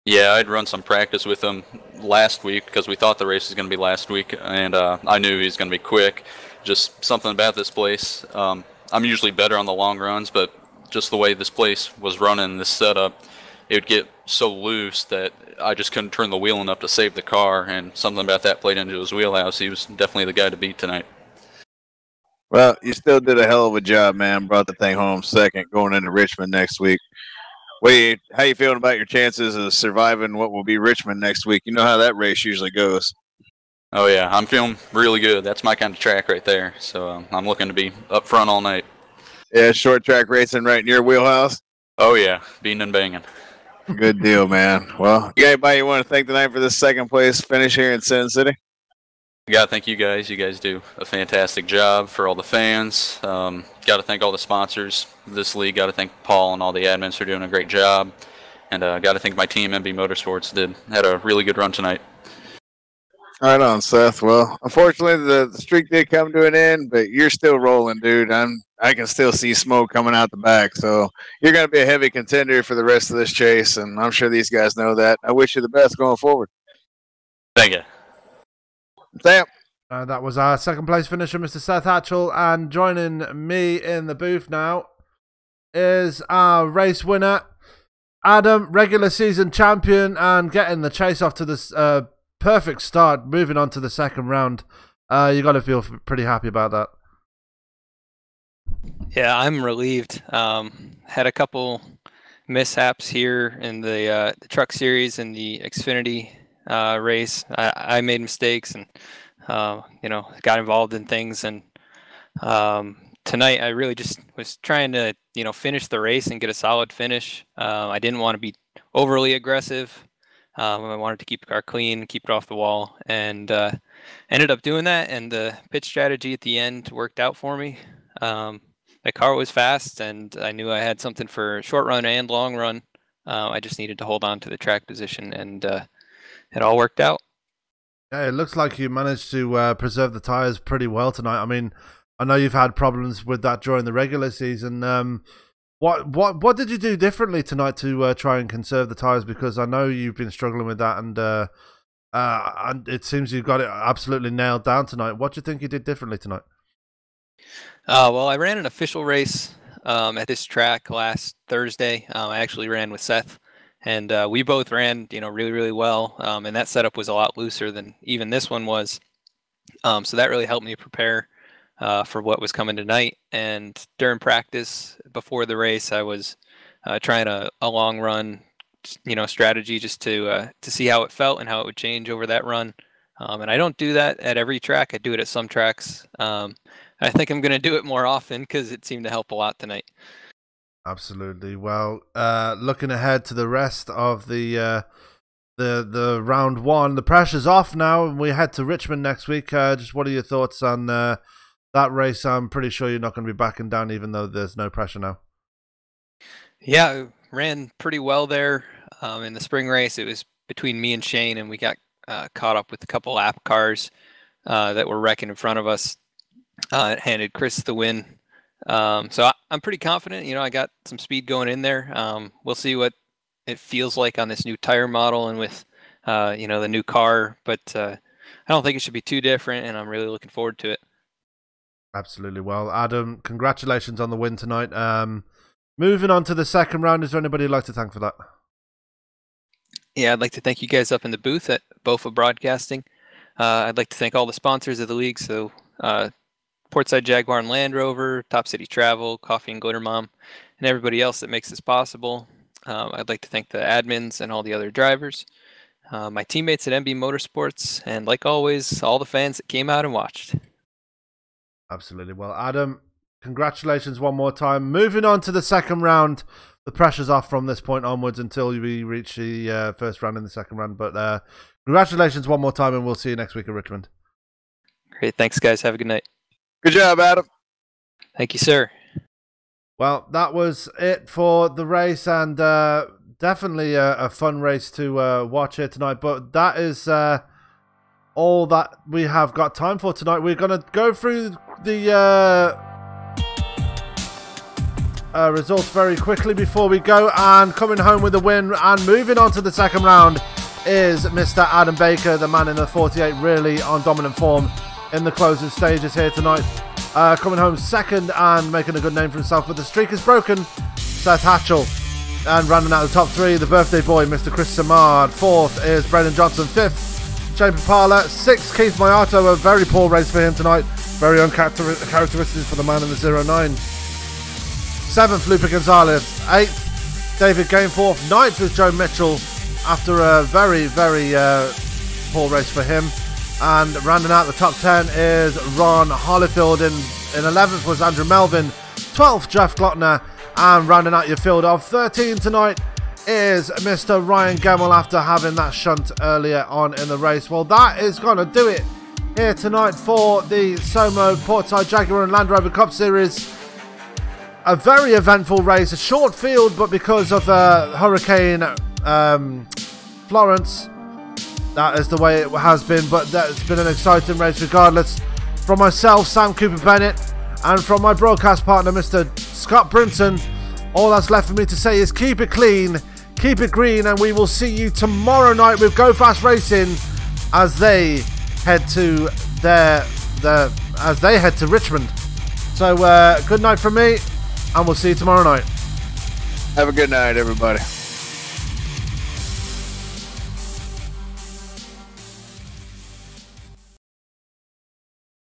Speaker 9: Yeah, I'd run some practice with him last week because we thought the race was going to be last week, and I knew he was going to be quick. Just something about this place. I'm usually better on the long runs, but just the way this place was running, this setup, it would get so loose that I just couldn't turn the wheel enough to save the car, and something about that played into his wheelhouse. He was definitely the guy to beat tonight.
Speaker 7: Well, you still did a hell of a job, man. Brought the thing home 2nd, going into Richmond next week. How you feeling about your chances of surviving what will be Richmond next week? You know how that race usually goes.
Speaker 9: Oh yeah, I'm feeling really good. That's my kind of track right there. So I'm looking to be up front all night.
Speaker 7: Yeah, short track racing right in your wheelhouse?
Speaker 9: Oh yeah, beating and banging.
Speaker 7: Good deal, man. Well, you got anybody you want to thank tonight for this 2nd place finish here in Sin City?
Speaker 9: I gotta thank you guys. You guys do a fantastic job for all the fans. Gotta thank all the sponsors of this league. Gotta thank Paul and all the admins for doing a great job. And gotta thank my team, MB Motorsports. Had a really good run tonight.
Speaker 7: Right on, Seth. Well, unfortunately, the streak did come to an end, but you're still rolling, dude. I can still see smoke coming out the back. So you're going to be a heavy contender for the rest of this chase, and I'm sure these guys know that. I wish you the best going forward.
Speaker 9: Thank you.
Speaker 7: Sam.
Speaker 6: That was our 2nd place finisher, Mr. Seth Hatchell. And joining me in the booth now is our race winner, Adam, regular season champion, and getting the chase off to this perfect start, moving on to the 2nd round. You got to feel pretty happy about that.
Speaker 10: Yeah, I'm relieved. Had a couple mishaps here in the truck series and the Xfinity race. I made mistakes and you know, got involved in things, and tonight I really just was trying to, you know, finish the race and get a solid finish. I didn't want to be overly aggressive. I wanted to keep the car clean, keep it off the wall, and ended up doing that, and the pit strategy at the end worked out for me. My car was fast, and I knew I had something for short run and long run. I just needed to hold on to the track position, and it all worked out.
Speaker 6: Yeah, it looks like you managed to preserve the tyres pretty well tonight. I mean, I know you've had problems with that during the regular season. What did you do differently tonight to try and conserve the tyres? Because I know you've been struggling with that, and it seems you've got it absolutely nailed down tonight. What do you think you did differently tonight?
Speaker 10: Well, I ran an official race at this track last Thursday. I actually ran with Seth, and we both ran, really, really well. And that setup was a lot looser than even this one was. So that really helped me prepare for what was coming tonight. And during practice before the race, I was trying a long run, strategy just to see how it felt and how it would change over that run. And I don't do that at every track. I do it at some tracks. I think I'm going to do it more often because it seemed to help a lot tonight.
Speaker 6: Absolutely. Well, looking ahead to the rest of the round one, the pressure's off now, and we head to Richmond next week. Just what are your thoughts on that race? I'm pretty sure you're not going to be backing down, even though there's no pressure now.
Speaker 10: Yeah, I ran pretty well there in the spring race. It was between me and Shane, and we got caught up with a couple lap cars that were wrecking in front of us. It handed Chris the win. So I'm pretty confident. I got some speed going in there. We'll see what it feels like on this new tire model and with, the new car. But I don't think it should be too different, and I'm really looking forward to it.
Speaker 6: Absolutely. Well, Adam, congratulations on the win tonight. Moving on to the second round, is there anybody you'd like to thank for that?
Speaker 10: Yeah, I'd like to thank you guys up in the booth at BOFA Broadcasting. I'd like to thank all the sponsors of the league. So Portside, Jaguar, and Land Rover, Top City Travel, Coffee and Glitter Mom, and everybody else that makes this possible. I'd like to thank the admins and all the other drivers, my teammates at MB Motorsports, and like always, all the fans that came out and watched.
Speaker 6: Absolutely. Well, Adam, congratulations one more time. Moving on to the second round. The pressure's off from this point onwards until we reach the first round in the second round. But congratulations one more time, and we'll see you next week at Richmond.
Speaker 10: Great. Thanks, guys. Have a good night.
Speaker 7: Good job, Adam.
Speaker 10: Thank you, sir.
Speaker 6: Well, that was it for the race, and definitely a fun race to watch here tonight. But that is all that we have got time for tonight. We're going to go through the results very quickly before we go, and coming home with a win and moving on to the second round is Mr. Adam Baker, the man in the 48, really on dominant form in the closing stages here tonight. Coming home second and making a good name for himself, but the streak is broken. Seth Hatchell. And rounding out the top three, the birthday boy, Mr. Chris Samard. Fourth is Brendan Johnson. Fifth, Shane Papala. Sixth, Keith Mayato. A very poor race for him tonight. Very uncharacteristic for the man in the 09. Seventh, Lupe Gonzalez. Eighth, David Gainforth. Ninth is Joe Mitchell, after a very, very poor race for him. And rounding out the top 10 is Ron Hollifield. In 11th was Andrew Melvin. 12th, Jeff Glottner. And rounding out your field of 13 tonight is Mr. Ryan Gemmell, after having that shunt earlier on in the race. Well, that is going to do it here tonight for the SOMO Portside Jaguar and Land Rover Cup Series. A very eventful race, a short field, but because of Hurricane Florence, that is the way it has been. But that's been an exciting race regardless. From myself, Sam Cooper Bennett, and from my broadcast partner, Mr. Scott Brinton, all that's left for me to say is keep it clean, keep it green, and we will see you tomorrow night with Go Fast Racing as they head to Richmond. So good night from me, and we'll see you tomorrow night.
Speaker 7: Have a good night, everybody.